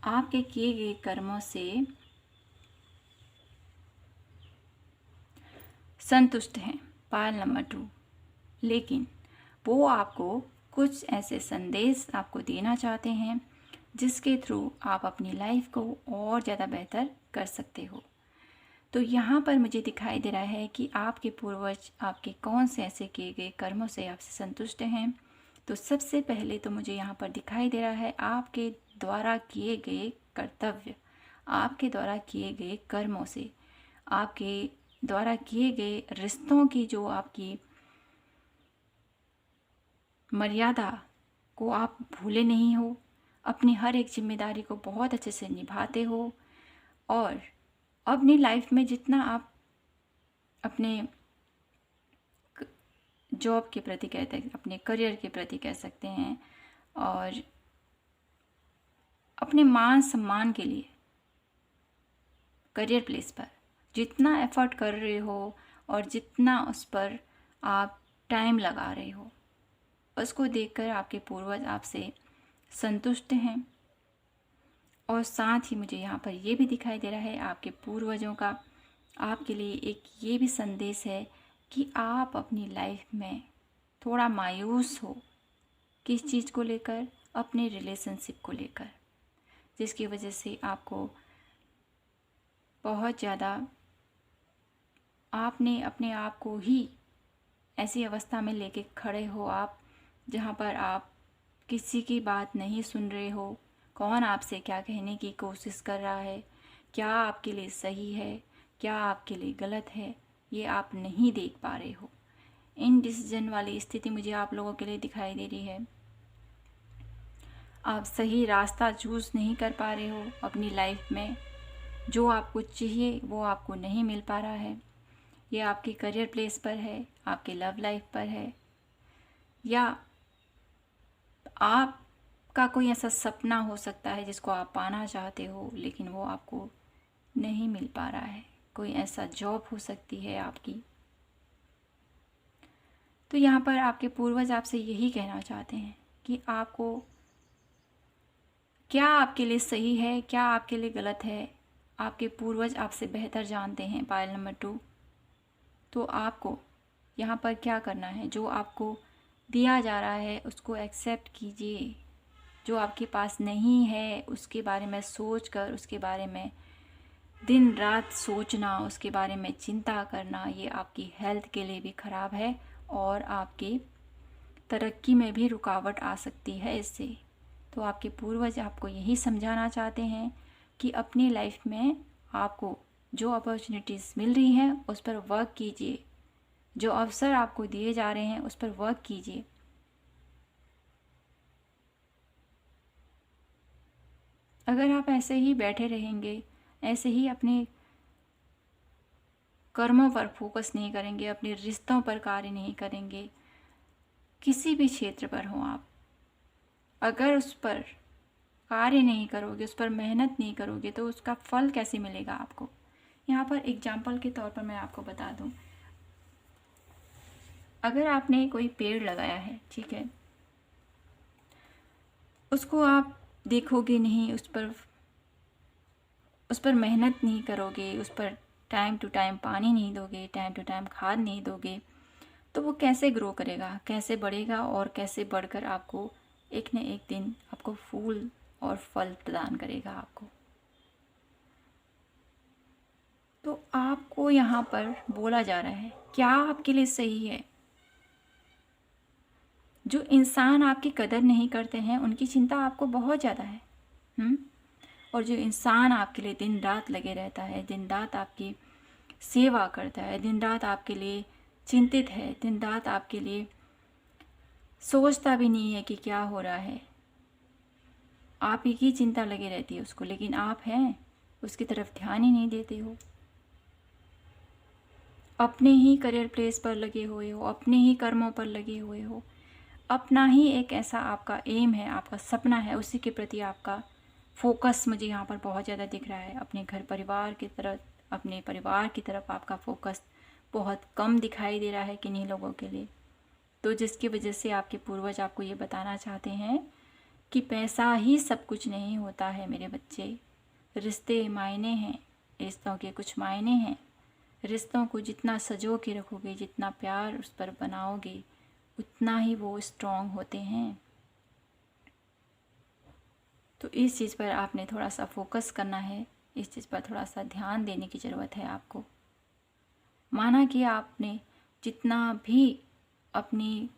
आपके किए गए कर्मों से संतुष्ट हैं, पायल नंबर 2। लेकिन वो आपको कुछ ऐसे संदेश आपको देना चाहते हैं जिसके थ्रू आप अपनी लाइफ को और ज़्यादा बेहतर कर सकते हो। तो यहाँ पर मुझे दिखाई दे रहा है कि आपके पूर्वज आपके कौन से ऐसे किए गए कर्मों से आपसे संतुष्ट हैं। तो सबसे पहले तो मुझे यहाँ पर दिखाई दे रहा है आपके द्वारा किए गए कर्तव्य, आपके द्वारा किए गए कर्मों से, आपके द्वारा किए गए रिश्तों की जो आपकी मर्यादा को आप भूले नहीं हो, अपनी हर एक जिम्मेदारी को बहुत अच्छे से निभाते हो और अपनी लाइफ में जितना आप अपने जॉब के प्रति कहते हैं, अपने करियर के प्रति कह सकते हैं, और अपने मान सम्मान के लिए करियर प्लेस पर जितना एफर्ट कर रहे हो और जितना उस पर आप टाइम लगा रहे हो, उसको देखकर आपके पूर्वज आपसे संतुष्ट हैं। और साथ ही मुझे यहाँ पर ये भी दिखाई दे रहा है आपके पूर्वजों का आपके लिए एक ये भी संदेश है कि आप अपनी लाइफ में थोड़ा मायूस हो, किस चीज़ को लेकर, अपने रिलेशनशिप को लेकर, जिसकी वजह से आपको बहुत ज़्यादा आपने अपने आप को ही ऐसी अवस्था में लेके खड़े हो आप जहाँ पर आप किसी की बात नहीं सुन रहे हो, कौन आपसे क्या कहने की कोशिश कर रहा है, क्या आपके लिए सही है, क्या आपके लिए गलत है, ये आप नहीं देख पा रहे हो। इनडिसीजन वाली स्थिति मुझे आप लोगों के लिए दिखाई दे रही है। आप सही रास्ता चूज़ नहीं कर पा रहे हो अपनी लाइफ में, जो आपको चाहिए वो आपको नहीं मिल पा रहा है। ये आपके करियर प्लेस पर है, आपके लव लाइफ पर है, या आपका कोई ऐसा सपना हो सकता है जिसको आप पाना चाहते हो लेकिन वो आपको नहीं मिल पा रहा है। कोई ऐसा जॉब हो सकती है आपकी। तो यहाँ पर आपके पूर्वज आपसे यही कहना चाहते हैं कि आपको क्या आपके लिए सही है, क्या आपके लिए गलत है, आपके पूर्वज आपसे बेहतर जानते हैं। Pile number 2। तो आपको यहाँ पर क्या करना है, जो आपको दिया जा रहा है उसको एक्सेप्ट कीजिए। जो आपके पास नहीं है उसके बारे में सोच कर, उसके बारे में दिन रात सोचना, उसके बारे में चिंता करना, ये आपकी हेल्थ के लिए भी ख़राब है और आपकी तरक्की में भी रुकावट आ सकती है इससे। तो आपके पूर्वज आपको यही समझाना चाहते हैं कि अपनी लाइफ में आपको जो अपॉर्चुनिटीज़ मिल रही हैं उस पर वर्क कीजिए, जो अवसर आपको दिए जा रहे हैं उस पर वर्क कीजिए। अगर आप ऐसे ही बैठे रहेंगे, ऐसे ही अपने कर्मों पर फोकस नहीं करेंगे, अपने रिश्तों पर कार्य नहीं करेंगे, किसी भी क्षेत्र पर हो आप, अगर उस पर कार्य नहीं करोगे, उस पर मेहनत नहीं करोगे तो उसका फल कैसे मिलेगा आपको। यहाँ पर एग्जाम्पल के तौर पर मैं आपको बता दूँ, अगर आपने कोई पेड़ लगाया है, ठीक है, उसको आप देखोगे नहीं, उस पर मेहनत नहीं करोगे, उस पर टाइम टू टाइम पानी नहीं दोगे, टाइम टू टाइम खाद नहीं दोगे, तो वो कैसे ग्रो करेगा, कैसे बढ़ेगा और कैसे बढ़कर आपको एक न एक दिन आपको फूल और फल प्रदान करेगा आपको। तो आपको यहाँ पर बोला जा रहा है क्या आपके लिए सही है। जो इंसान आपकी कदर नहीं करते हैं उनकी चिंता आपको बहुत ज़्यादा है। और जो इंसान आपके लिए दिन रात लगे रहता है, दिन रात आपकी सेवा करता है, दिन रात आपके लिए चिंतित है, दिन रात आपके लिए सोचता भी नहीं है कि क्या हो रहा है, आप ही की चिंता लगी रहती है उसको, लेकिन आप हैं उसकी तरफ ध्यान ही नहीं देते हो, अपने ही करियर प्लेस पर लगे हुए हो, अपने ही कर्मों पर लगे हुए हो, अपना ही एक ऐसा आपका एम है, आपका सपना है, उसी के प्रति आपका फोकस मुझे यहाँ पर बहुत ज़्यादा दिख रहा है। अपने घर परिवार की तरफ, अपने परिवार की तरफ आपका फोकस बहुत कम दिखाई दे रहा है किन्हीं लोगों के लिए। तो जिसकी वजह से आपके पूर्वज आपको ये बताना चाहते हैं कि पैसा ही सब कुछ नहीं होता है मेरे बच्चे, रिश्ते मायने हैं, रिश्तों के कुछ मायने हैं। रिश्तों को जितना सजो के रखोगे, जितना प्यार उस पर बनाओगे, उतना ही वो स्ट्रॉन्ग होते हैं। तो इस चीज़ पर आपने थोड़ा सा फोकस करना है, इस चीज़ पर थोड़ा सा ध्यान देने की ज़रूरत है आपको। माना कि आपने जितना भी अपनी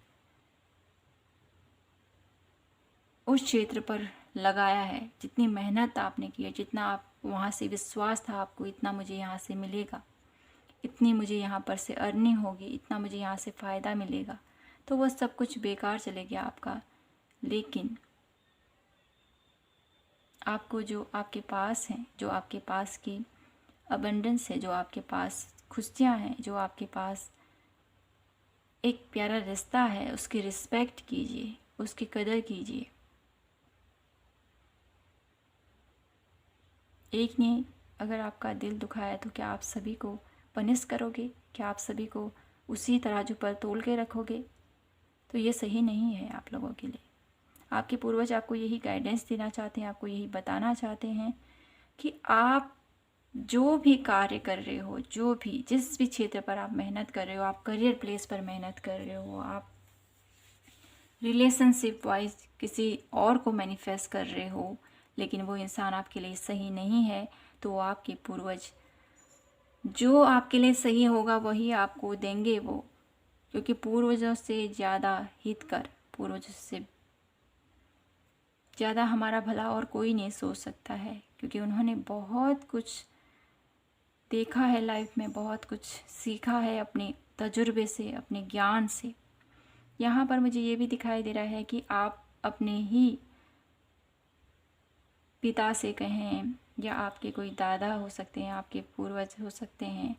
उस क्षेत्र पर लगाया है, जितनी मेहनत आपने की है, जितना आप वहाँ से विश्वास था आपको, इतना मुझे यहाँ से मिलेगा, इतनी मुझे यहाँ पर से अर्निंग होगी, इतना मुझे यहाँ से फ़ायदा मिलेगा, तो वह सब कुछ बेकार चले गया आपका। लेकिन आपको जो आपके पास हैं, जो आपके पास की अबंडेंस है, जो आपके पास खुशियाँ हैं, जो आपके पास एक प्यारा रिश्ता है, उसकी रिस्पेक्ट कीजिए, उसकी कदर कीजिए। एक ने अगर आपका दिल दुखाया तो क्या आप सभी को पनिश करोगे? क्या आप सभी को उसी तराजू पर तोल के रखोगे? तो ये सही नहीं है आप लोगों के लिए। आपके पूर्वज आपको यही गाइडेंस देना चाहते हैं, आपको यही बताना चाहते हैं कि आप जो भी कार्य कर रहे हो, जो भी जिस भी क्षेत्र पर आप मेहनत कर रहे हो, आप करियर प्लेस पर मेहनत कर रहे हो, आप रिलेशनशिप वाइज किसी और को मैनिफेस्ट कर रहे हो, लेकिन वो इंसान आपके लिए सही नहीं है, तो आपके पूर्वज जो आपके लिए सही होगा वही आपको देंगे वो, क्योंकि पूर्वजों से ज़्यादा हितकर, पूर्वजों से ज़्यादा हमारा भला और कोई नहीं सोच सकता है, क्योंकि उन्होंने बहुत कुछ देखा है लाइफ में, बहुत कुछ सीखा है अपने तजुर्बे से, अपने ज्ञान से। यहाँ पर मुझे ये भी दिखाई दे रहा है कि आप अपने ही पिता से कहें या आपके कोई दादा हो सकते हैं, आपके पूर्वज हो सकते हैं,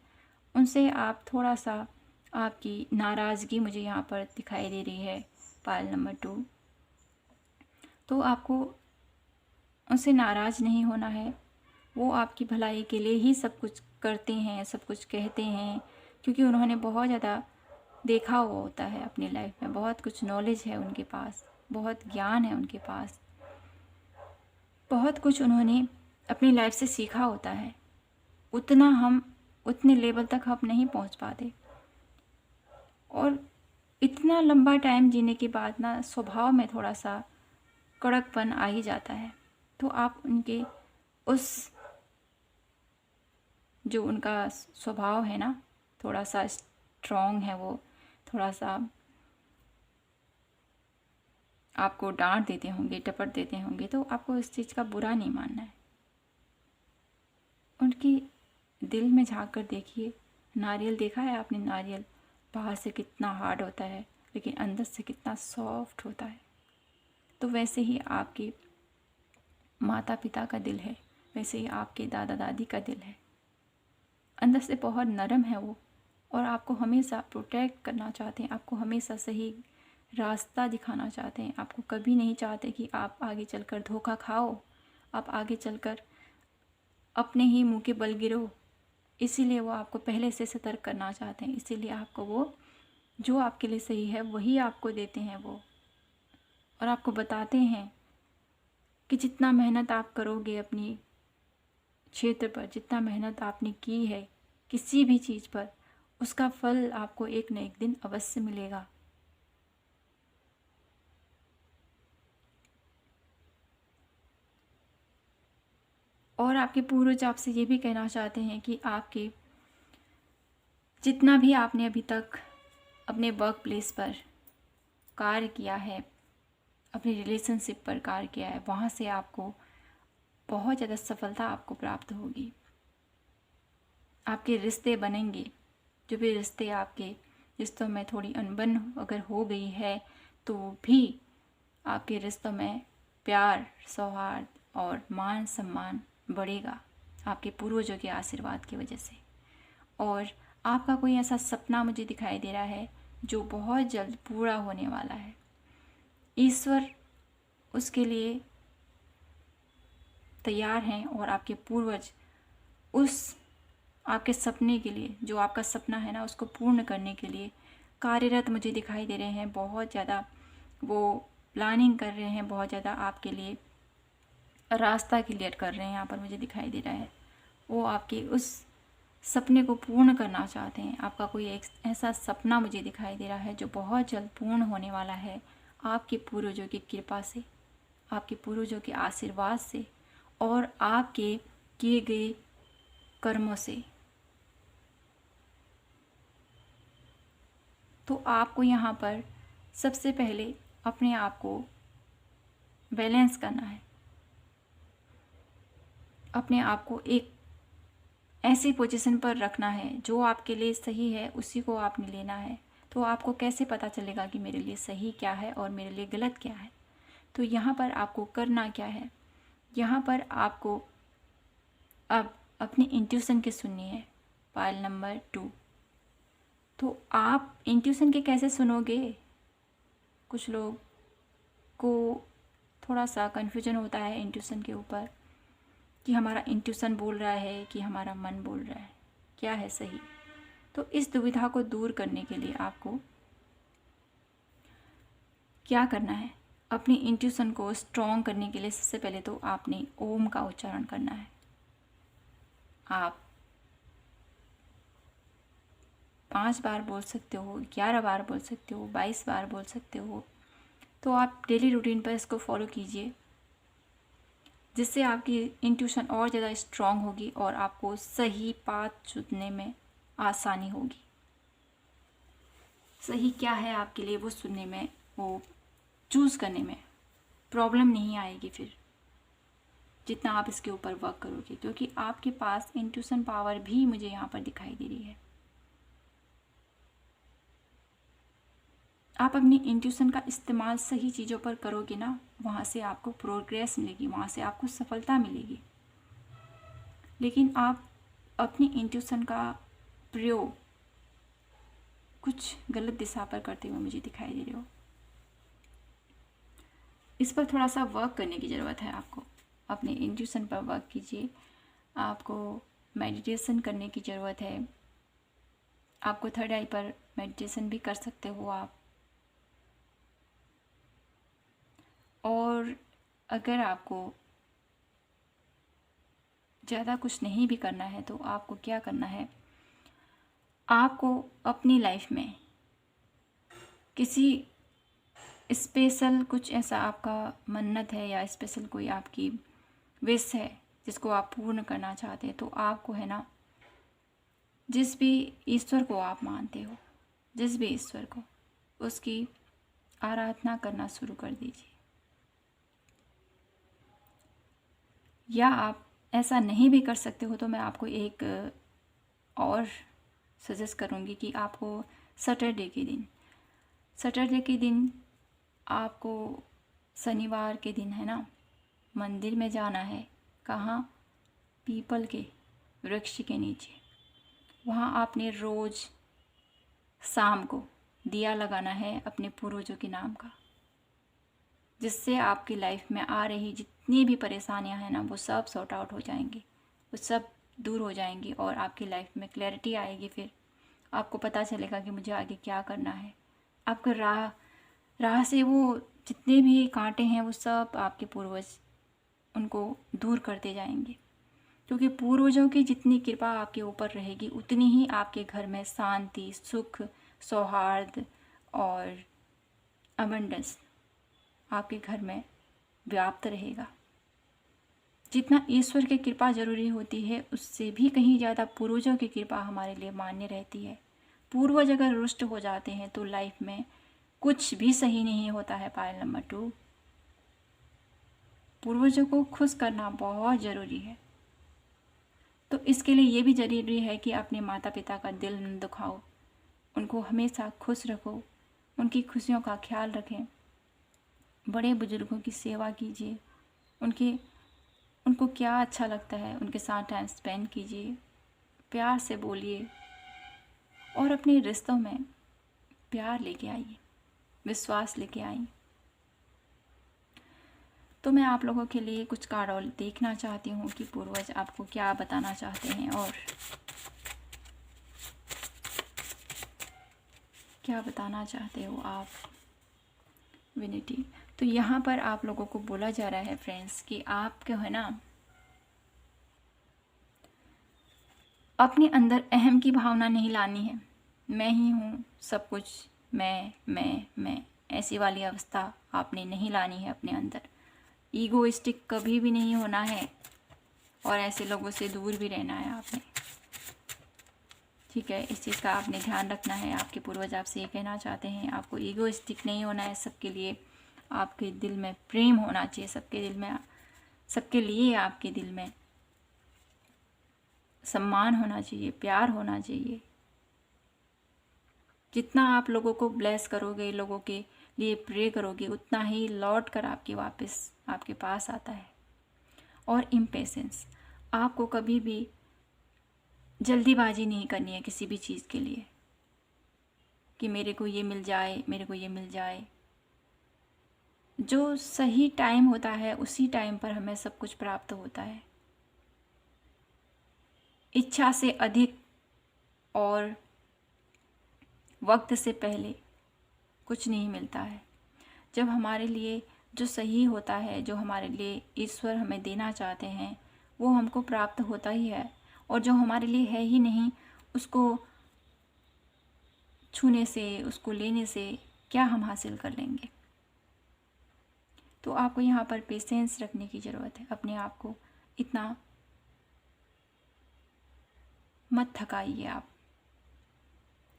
उनसे आप थोड़ा सा, आपकी नाराज़गी मुझे यहाँ पर दिखाई दे रही है पायल नंबर 2। तो आपको उनसे नाराज़ नहीं होना है, वो आपकी भलाई के लिए ही सब कुछ करते हैं, सब कुछ कहते हैं, क्योंकि उन्होंने बहुत ज़्यादा देखा हुआ होता है अपनी लाइफ में, बहुत कुछ नॉलेज है उनके पास, बहुत ज्ञान है उनके पास, बहुत कुछ उन्होंने अपनी लाइफ से सीखा होता है। उतना हम उतने लेवल तक हम नहीं पहुंच पाते, और इतना लंबा टाइम जीने के बाद ना स्वभाव में थोड़ा सा कड़कपन आ ही जाता है। तो आप उनके उस जो उनका स्वभाव है ना, थोड़ा सा स्ट्रॉन्ग है, वो थोड़ा सा आपको डांट देते होंगे, टपट देते होंगे, तो आपको इस चीज़ का बुरा नहीं मानना है। उनकी दिल में झांक कर देखिए। नारियल देखा है आपने? नारियल बाहर से कितना हार्ड होता है, लेकिन अंदर से कितना सॉफ्ट होता है। तो वैसे ही आपके माता पिता का दिल है, वैसे ही आपके दादा दादी का दिल है, अंदर से बहुत नरम है वो, और आपको हमेशा प्रोटेक्ट करना चाहते हैं, आपको हमेशा सही रास्ता दिखाना चाहते हैं। आपको कभी नहीं चाहते कि आप आगे चलकर धोखा खाओ, आप आगे चलकर अपने ही मुंह के बल गिरो। इसीलिए वो आपको पहले से सतर्क करना चाहते हैं। इसीलिए आपको वो जो आपके लिए सही है वही आपको देते हैं वो, और आपको बताते हैं कि जितना मेहनत आप करोगे अपनी क्षेत्र पर, जितना मेहनत आपने की है किसी भी चीज़ पर, उसका फल आपको एक न एक दिन अवश्य मिलेगा। और आपके पूर्वज आपसे ये भी कहना चाहते हैं कि आपके जितना भी आपने अभी तक अपने वर्क प्लेस पर कार्य किया है, अपने रिलेशनशिप पर कार्य किया है, वहाँ से आपको बहुत ज़्यादा सफलता आपको प्राप्त होगी। आपके रिश्ते बनेंगे, जो भी रिश्ते आपके रिश्तों में थोड़ी अनबन अगर हो गई है तो भी आपके रिश्तों में प्यार, सौहार्द और मान सम्मान बढ़ेगा आपके पूर्वजों के आशीर्वाद की वजह से। और आपका कोई ऐसा सपना मुझे दिखाई दे रहा है जो बहुत जल्द पूरा होने वाला है। ईश्वर उसके लिए तैयार हैं और आपके पूर्वज उस आपके सपने के लिए, जो आपका सपना है ना, उसको पूर्ण करने के लिए कार्यरत मुझे दिखाई दे रहे हैं। बहुत ज़्यादा वो प्लानिंग कर रहे हैं, बहुत ज़्यादा आपके लिए रास्ता क्लियर कर रहे हैं। यहाँ पर मुझे दिखाई दे रहा है वो आपके उस सपने को पूर्ण करना चाहते हैं। आपका कोई एक ऐसा सपना मुझे दिखाई दे रहा है जो बहुत जल्द पूर्ण होने वाला है आपके पूर्वजों की कृपा से, आपके पूर्वजों के आशीर्वाद से और आपके किए गए कर्मों से। तो आपको यहाँ पर सबसे पहले अपने आप को बैलेंस करना है, अपने आप को एक ऐसी पोजीशन पर रखना है जो आपके लिए सही है, उसी को आपने लेना है। तो आपको कैसे पता चलेगा कि मेरे लिए सही क्या है और मेरे लिए गलत क्या है? तो यहाँ पर आपको करना क्या है, यहाँ पर आपको अब अपनी इंट्यूशन की सुननी है। Pile number 2। तो आप इंट्यूशन के कैसे सुनोगे? कुछ लोग को थोड़ा सा कन्फ्यूजन होता है इंट्यूशन के ऊपर कि हमारा इंट्यूशन बोल रहा है कि हमारा मन बोल रहा है, क्या है सही। तो इस दुविधा को दूर करने के लिए आपको क्या करना है, अपनी इंट्यूशन को स्ट्रॉन्ग करने के लिए सबसे पहले तो आपने ओम का उच्चारण करना है। आप 5 बार बोल सकते हो, 11 बार बोल सकते हो, 22 बार बोल सकते हो। तो आप डेली रूटीन पर इसको फॉलो कीजिए, जिससे आपकी इंट्यूशन और ज़्यादा स्ट्रॉन्ग होगी और आपको सही पाथ चुनने में आसानी होगी। सही क्या है आपके लिए वो सुनने में, वो चूज़ करने में प्रॉब्लम नहीं आएगी फिर, जितना आप इसके ऊपर वर्क करोगे, क्योंकि आपके पास इंट्यूशन पावर भी मुझे यहाँ पर दिखाई दे रही है। आप अपनी इंट्यूशन का इस्तेमाल सही चीज़ों पर करोगे ना, वहाँ से आपको प्रोग्रेस मिलेगी, वहाँ से आपको सफलता मिलेगी। लेकिन आप अपनी इंट्यूशन का प्रयोग कुछ गलत दिशा पर करते हुए मुझे दिखाई दे रहे हो। इस पर थोड़ा सा वर्क करने की ज़रूरत है आपको। अपने इंट्यूशन पर वर्क कीजिए, आपको मेडिटेशन करने की ज़रूरत है। आपको थर्ड आई पर मेडिटेशन भी कर सकते हो आप। और अगर आपको ज़्यादा कुछ नहीं भी करना है तो आपको क्या करना है, आपको अपनी लाइफ में किसी स्पेशल कुछ ऐसा आपका मन्नत है या स्पेशल कोई आपकी विश है जिसको आप पूर्ण करना चाहते हैं, तो आपको है ना, जिस भी ईश्वर को आप मानते हो, जिस भी ईश्वर को, उसकी आराधना करना शुरू कर दीजिए। या आप ऐसा नहीं भी कर सकते हो तो मैं आपको एक और सजेस्ट करूँगी कि आपको सैटरडे के दिन आपको शनिवार के दिन है ना, मंदिर में जाना है। कहाँ? पीपल के वृक्ष के नीचे। वहाँ आपने रोज़ शाम को दिया लगाना है अपने पूर्वजों के नाम का, जिससे आपकी लाइफ में आ रही जितनी भी परेशानियां हैं ना, वो सब सॉर्ट आउट हो जाएंगी, वो सब दूर हो जाएंगी और आपकी लाइफ में क्लैरिटी आएगी। फिर आपको पता चलेगा कि मुझे आगे क्या करना है। आपको राह से वो जितने भी कांटे हैं वो सब आपके पूर्वज उनको दूर करते जाएंगे, क्योंकि पूर्वजों की जितनी कृपा आपके ऊपर रहेगी उतनी ही आपके घर में शांति, सुख, सौहार्द और अबंडेंस आपके घर में व्याप्त रहेगा। जितना ईश्वर की कृपा जरूरी होती है उससे भी कहीं ज़्यादा पूर्वजों की कृपा हमारे लिए मान्य रहती है। पूर्वज अगर रुष्ट हो जाते हैं तो लाइफ में कुछ भी सही नहीं होता है। पायल नंबर 2, पूर्वजों को खुश करना बहुत ज़रूरी है। तो इसके लिए ये भी ज़रूरी है कि अपने माता पिता का दिल न दुखाओ, उनको हमेशा खुश रखो, उनकी खुशियों का ख्याल रखें, बड़े बुजुर्गों की सेवा कीजिए, उनको क्या अच्छा लगता है उनके साथ टाइम स्पेंड कीजिए, प्यार से बोलिए और अपने रिश्तों में प्यार लेके आइए, विश्वास लेके आइए। तो मैं आप लोगों के लिए कुछ कार्ड देखना चाहती हूँ कि पूर्वज आपको क्या बताना चाहते हैं और क्या बताना चाहते हो आप। विनिटी, तो यहाँ पर आप लोगों को बोला जा रहा है फ्रेंड्स कि आपको है ना अपने अंदर अहम की भावना नहीं लानी है। मैं ही हूँ सब कुछ, मैं ऐसी वाली अवस्था आपने नहीं लानी है अपने अंदर। ईगोइस्टिक कभी भी नहीं होना है और ऐसे लोगों से दूर भी रहना है आपने, ठीक है। इस चीज़ का आपने ध्यान रखना है। आपके पूर्वज आपसे ये कहना चाहते हैं आपको ईगोइस्टिक नहीं होना है। सबके लिए आपके दिल में प्रेम होना चाहिए, सबके लिए आपके दिल में सम्मान होना चाहिए, प्यार होना चाहिए। जितना आप लोगों को ब्लेस करोगे, लोगों के लिए प्रे करोगे, उतना ही लौट कर आपके वापस आपके पास आता है। और इम्पेशेंस, आपको कभी भी जल्दीबाजी नहीं करनी है किसी भी चीज़ के लिए कि मेरे को ये मिल जाए, मेरे को ये मिल जाए। जो सही टाइम होता है उसी टाइम पर हमें सब कुछ प्राप्त होता है। इच्छा से अधिक और वक्त से पहले कुछ नहीं मिलता है। जब हमारे लिए जो सही होता है, जो हमारे लिए ईश्वर हमें देना चाहते हैं, वो हमको प्राप्त होता ही है। और जो हमारे लिए है ही नहीं, उसको छूने से, उसको लेने से क्या हम हासिल कर लेंगे। तो आपको यहाँ पर पेशेंस रखने की ज़रूरत है। अपने आप को इतना मत थकाइए आप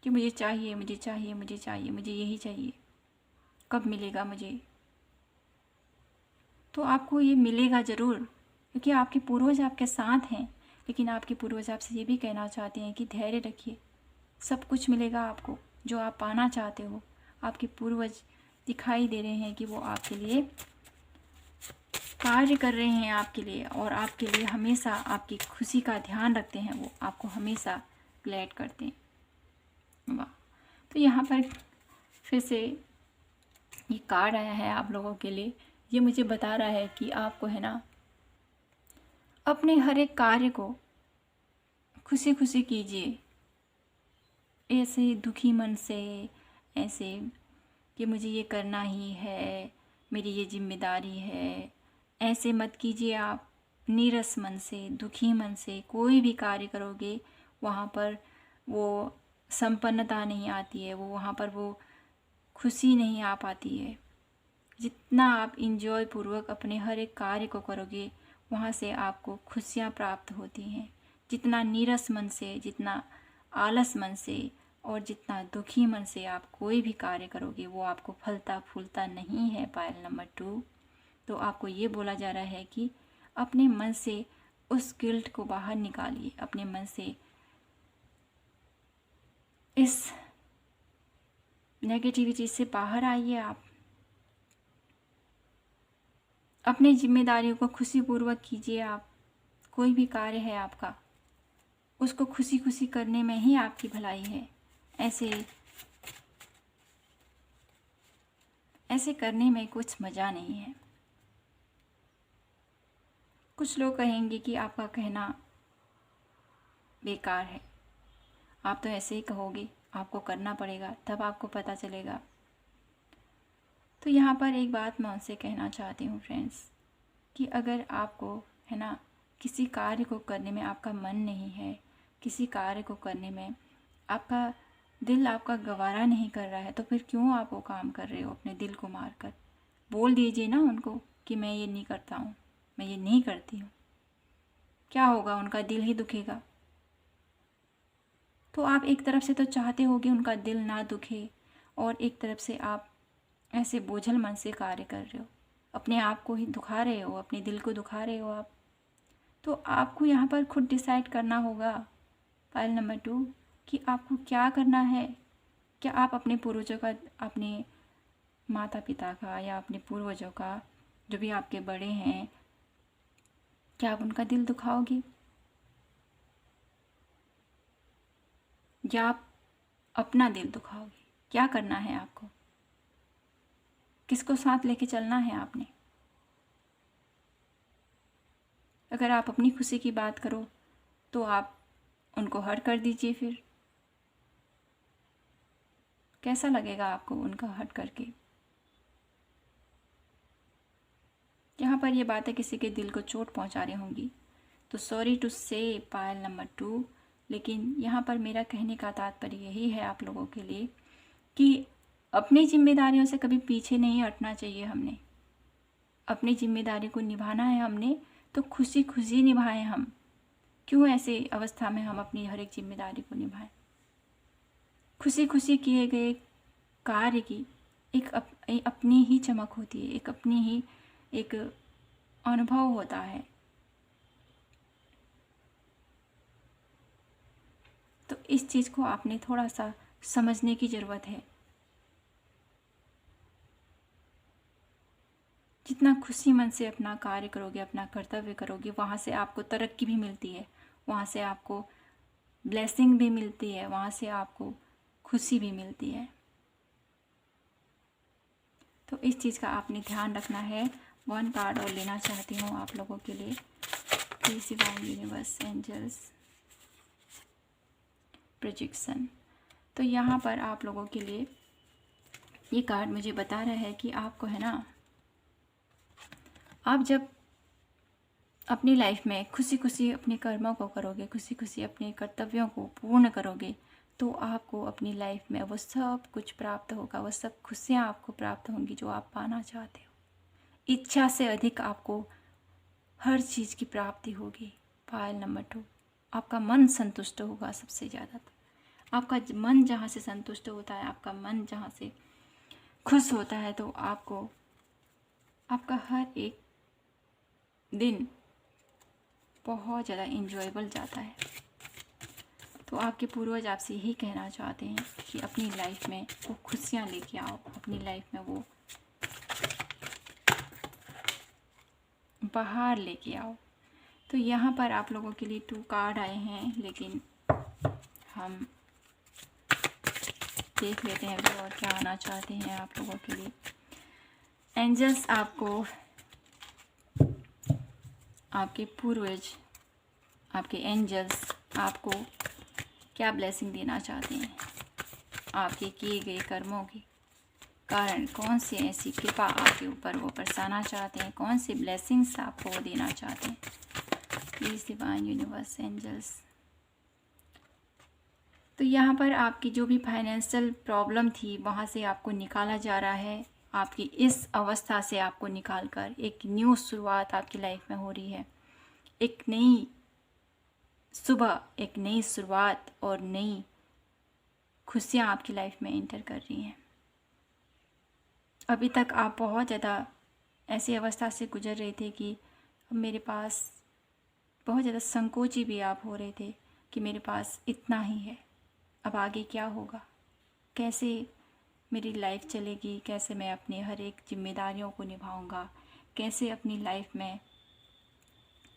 कि मुझे चाहिए, मुझे चाहिए, मुझे चाहिए, मुझे यही चाहिए, कब मिलेगा मुझे। तो आपको ये मिलेगा ज़रूर, क्योंकि आपके पूर्वज आपके साथ हैं। लेकिन आपके पूर्वज आपसे ये भी कहना चाहते हैं कि धैर्य रखिए, सब कुछ मिलेगा आपको जो आप पाना चाहते हो। आपके पूर्वज दिखाई दे रहे हैं कि वो आपके लिए कार्य कर रहे हैं आपके लिए, और आपके लिए हमेशा आपकी खुशी का ध्यान रखते हैं। वो आपको हमेशा ग्लैड करते हैं। वाह। तो यहाँ पर फिर से ये कार्ड आया है आप लोगों के लिए। ये मुझे बता रहा है कि आपको है ना अपने हर एक कार्य को खुशी खुशी कीजिए, ऐसे दुखी मन से, ऐसे कि मुझे ये करना ही है, मेरी ये जिम्मेदारी है, ऐसे मत कीजिए आप। नीरस मन से, दुखी मन से कोई भी कार्य करोगे वहाँ पर वो संपन्नता नहीं आती है, वो वहाँ पर वो खुशी नहीं आ पाती है। जितना आप इंजॉय पूर्वक अपने हर एक कार्य को करोगे वहाँ से आपको खुशियाँ प्राप्त होती हैं। जितना नीरस मन से, जितना आलस मन से और जितना दुखी मन से आप कोई भी कार्य करोगे वो आपको फलता फूलता नहीं है। पायल नंबर 2, तो आपको ये बोला जा रहा है कि अपने मन से उस गिल्ट को बाहर निकालिए, अपने मन से इस नेगेटिविटी से बाहर आइए। आप अपनी जिम्मेदारियों को खुशीपूर्वक कीजिए। आप कोई भी कार्य है आपका, उसको खुशी खुशी करने में ही आपकी भलाई है। ऐसे करने में कुछ मज़ा नहीं है। कुछ लोग कहेंगे कि आपका कहना बेकार है। आप तो ऐसे ही कहोगे, आपको करना पड़ेगा, तब आपको पता चलेगा। तो यहाँ पर एक बात मैं उनसे कहना चाहती हूँ फ्रेंड्स, कि अगर आपको है ना किसी कार्य को करने में आपका मन नहीं है, किसी कार्य को करने में आपका दिल आपका गवारा नहीं कर रहा है, तो फिर क्यों आप वो काम कर रहे हो अपने दिल को मार कर? बोल दीजिए ना उनको कि मैं ये नहीं करता हूँ, मैं ये नहीं करती हूँ। क्या होगा? उनका दिल ही दुखेगा। तो आप एक तरफ से तो चाहते हो कि उनका दिल ना दुखे, और एक तरफ से आप ऐसे बोझल मन से कार्य कर रहे हो, अपने आप को ही दुखा रहे हो, अपने दिल को दुखा रहे हो आप। तो आपको यहाँ पर खुद डिसाइड करना होगा, पायल नंबर 2, कि आपको क्या करना है। क्या आप अपने पूर्वजों का, अपने माता पिता का या अपने पूर्वजों का, जो भी आपके बड़े हैं, क्या आप उनका दिल दुखाओगे, या आप अपना दिल दुखाओगे? क्या करना है आपको? किसको साथ लेके चलना है आपने? अगर आप अपनी खुशी की बात करो तो आप उनको हर्ट कर दीजिए। फिर कैसा लगेगा आपको उनका हर्ट करके? यहाँ पर ये बातें किसी के दिल को चोट पहुँचा रही होंगी, तो सॉरी टू से पायल नंबर 2, लेकिन यहाँ पर मेरा कहने का तात्पर्य यही है आप लोगों के लिए कि अपनी जिम्मेदारियों से कभी पीछे नहीं हटना चाहिए। हमने अपनी जिम्मेदारी को निभाना है, हमने तो खुशी खुशी निभाएं हम। क्यों ऐसे अवस्था में हम अपनी हर एक जिम्मेदारी को निभाएं? खुशी खुशी किए गए कार्य की एक अपनी ही चमक होती है, एक अपनी ही एक अनुभव होता है। तो इस चीज़ को आपने थोड़ा सा समझने की ज़रूरत है। जितना खुशी मन से अपना कार्य करोगे, अपना कर्तव्य करोगे, वहाँ से आपको तरक्की भी मिलती है, वहाँ से आपको ब्लेसिंग भी मिलती है, वहाँ से आपको खुशी भी मिलती है। तो इस चीज़ का आपने ध्यान रखना है। 1 कार्ड और लेना चाहती हूँ आप लोगों के लिए। Please divine universe, angels, projection. तो यहाँ पर आप लोगों के लिए ये कार्ड मुझे बता रहा है कि आपको है ना, आप जब अपनी लाइफ में खुशी खुशी अपने कर्मों को करोगे, खुशी खुशी अपने कर्तव्यों को पूर्ण करोगे, तो आपको अपनी लाइफ में वो सब कुछ प्राप्त होगा, वो सब खुशियाँ आपको प्राप्त होंगी जो आप पाना चाहते हो। इच्छा से अधिक आपको हर चीज़ की प्राप्ति होगी। पायल नंबर 2, आपका मन संतुष्ट होगा सबसे ज़्यादा। तो आपका मन जहाँ से संतुष्ट होता है, आपका मन जहाँ से खुश होता है, तो आपको आपका हर एक दिन बहुत ज़्यादा इंजॉयबल जाता है। तो आपके पूर्वज आपसे यही कहना चाहते हैं कि अपनी लाइफ में वो खुशियाँ लेके आओ, अपनी लाइफ में वो बाहर लेके आओ। तो यहाँ पर आप लोगों के लिए 2 कार्ड आए हैं, लेकिन हम देख लेते हैं वो और क्या आना चाहते हैं आप लोगों के लिए। एंजल्स आपको, आपके पूर्वज, आपके एंजल्स आपको क्या ब्लेसिंग देना चाहते हैं? आपके किए गए कर्मों के कारण कौन सी ऐसी कृपा आपके ऊपर वो बरसाना चाहते हैं? कौन सी ब्लेसिंग्स आपको वो देना चाहते हैं? Please divine universe, angels. तो यहाँ पर आपकी जो भी फाइनेंशियल प्रॉब्लम थी, वहाँ से आपको निकाला जा रहा है। आपकी इस अवस्था से आपको निकाल कर एक न्यू शुरुआत आपकी लाइफ में हो रही है। एक नई सुबह, एक नई शुरुआत और नई खुशियाँ आपकी लाइफ में एंटर कर रही हैं। अभी तक आप बहुत ज़्यादा ऐसी अवस्था से गुजर रहे थे कि मेरे पास, बहुत ज़्यादा संकोची भी आप हो रहे थे कि मेरे पास इतना ही है, अब आगे क्या होगा, कैसे मेरी लाइफ चलेगी, कैसे मैं अपनी हर एक जिम्मेदारियों को निभाऊंगा, कैसे अपनी लाइफ में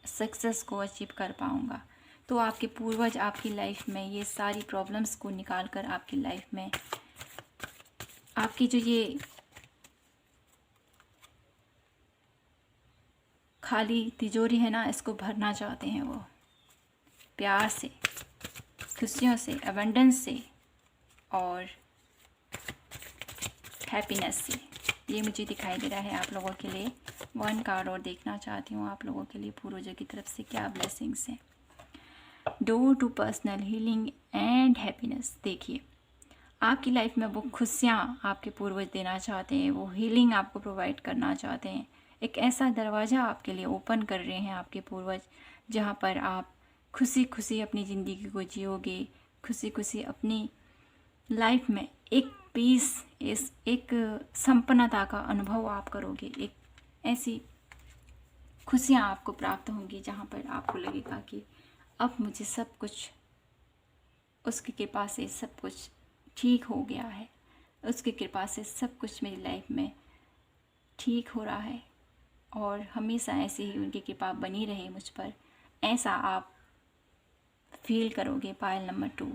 सक्सेस को अचीव कर पाऊंगा। तो आपके पूर्वज आपकी लाइफ में ये सारी प्रॉब्लम्स को निकाल कर आपकी लाइफ में आपकी जो ये खाली तिजोरी है ना, इसको भरना चाहते हैं वो प्यार से। खुशियों से, अबंडेंस से और हैप्पीनेस से। ये मुझे दिखाई दे रहा है आप लोगों के लिए। 1 कार्ड और देखना चाहती हूँ आप लोगों के लिए पूर्वजों की तरफ से क्या ब्लेसिंग्स हैं। Door to personal healing and happiness. देखिए, आपकी लाइफ में वो खुशियाँ आपके पूर्वज देना चाहते हैं, वो हीलिंग आपको प्रोवाइड करना चाहते हैं। एक ऐसा दरवाज़ा आपके लिए ओपन कर रहे हैं आपके पूर्वज, जहाँ पर आप खुशी खुशी अपनी ज़िंदगी को जियोगे, खुशी खुशी अपनी लाइफ में एक पीस, एक संपन्नता का अनुभव आप करोगे। एक ऐसी खुशियाँ आपको प्राप्त होंगी जहाँ पर आपको लगेगा कि अब मुझे सब कुछ उसकी कृपा से सब कुछ ठीक हो गया है, उसकी कृपा से सब कुछ मेरी लाइफ में ठीक हो रहा है और हमेशा ऐसे ही उनकी कृपा बनी रहे मुझ पर, ऐसा आप फील करोगे। पायल नंबर 2,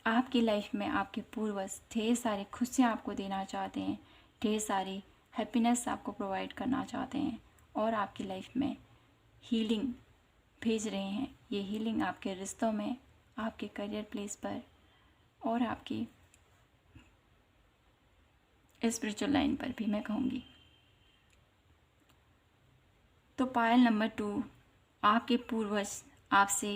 आपकी लाइफ में आपके पूर्वज ढेर सारी खुशियाँ आपको देना चाहते हैं, ढेर सारी हैप्पीनेस आपको प्रोवाइड करना चाहते हैं और आपकी लाइफ में हीलिंग भेज रहे हैं। ये हीलिंग आपके रिश्तों में, आपके करियर प्लेस पर और आपकी स्पिरिचुअल लाइन पर भी मैं कहूँगी। तो पायल नंबर 2, आपके पूर्वज आपसे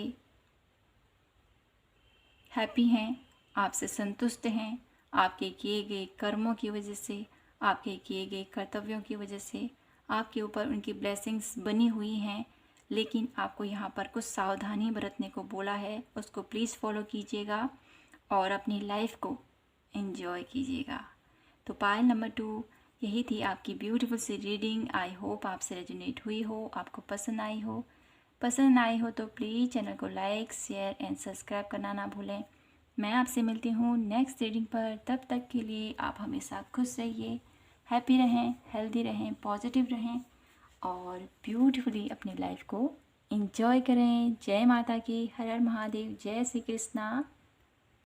हैप्पी हैं, आपसे संतुष्ट हैं, आपके किए गए कर्मों की वजह से, आपके किए गए कर्तव्यों की वजह से आपके ऊपर उनकी ब्लेसिंग्स बनी हुई हैं। लेकिन आपको यहाँ पर कुछ सावधानी बरतने को बोला है, उसको प्लीज़ फॉलो कीजिएगा और अपनी लाइफ को एंजॉय कीजिएगा। तो पायल नंबर 2, यही थी आपकी ब्यूटीफुल सी रीडिंग। आई होप आपसे रेजोनेट हुई हो, आपको पसंद आई हो। पसंद आई हो तो प्लीज़ चैनल को लाइक, शेयर एंड सब्सक्राइब करना ना भूलें। मैं आपसे मिलती हूँ नेक्स्ट रीडिंग पर। तब तक के लिए आप हमेशा खुश रहिए, हैप्पी रहें, हेल्दी रहें, पॉजिटिव रहें और ब्यूटीफुली अपनी लाइफ को एंजॉय करें। जय माता की, हर हर महादेव, जय श्री कृष्णा।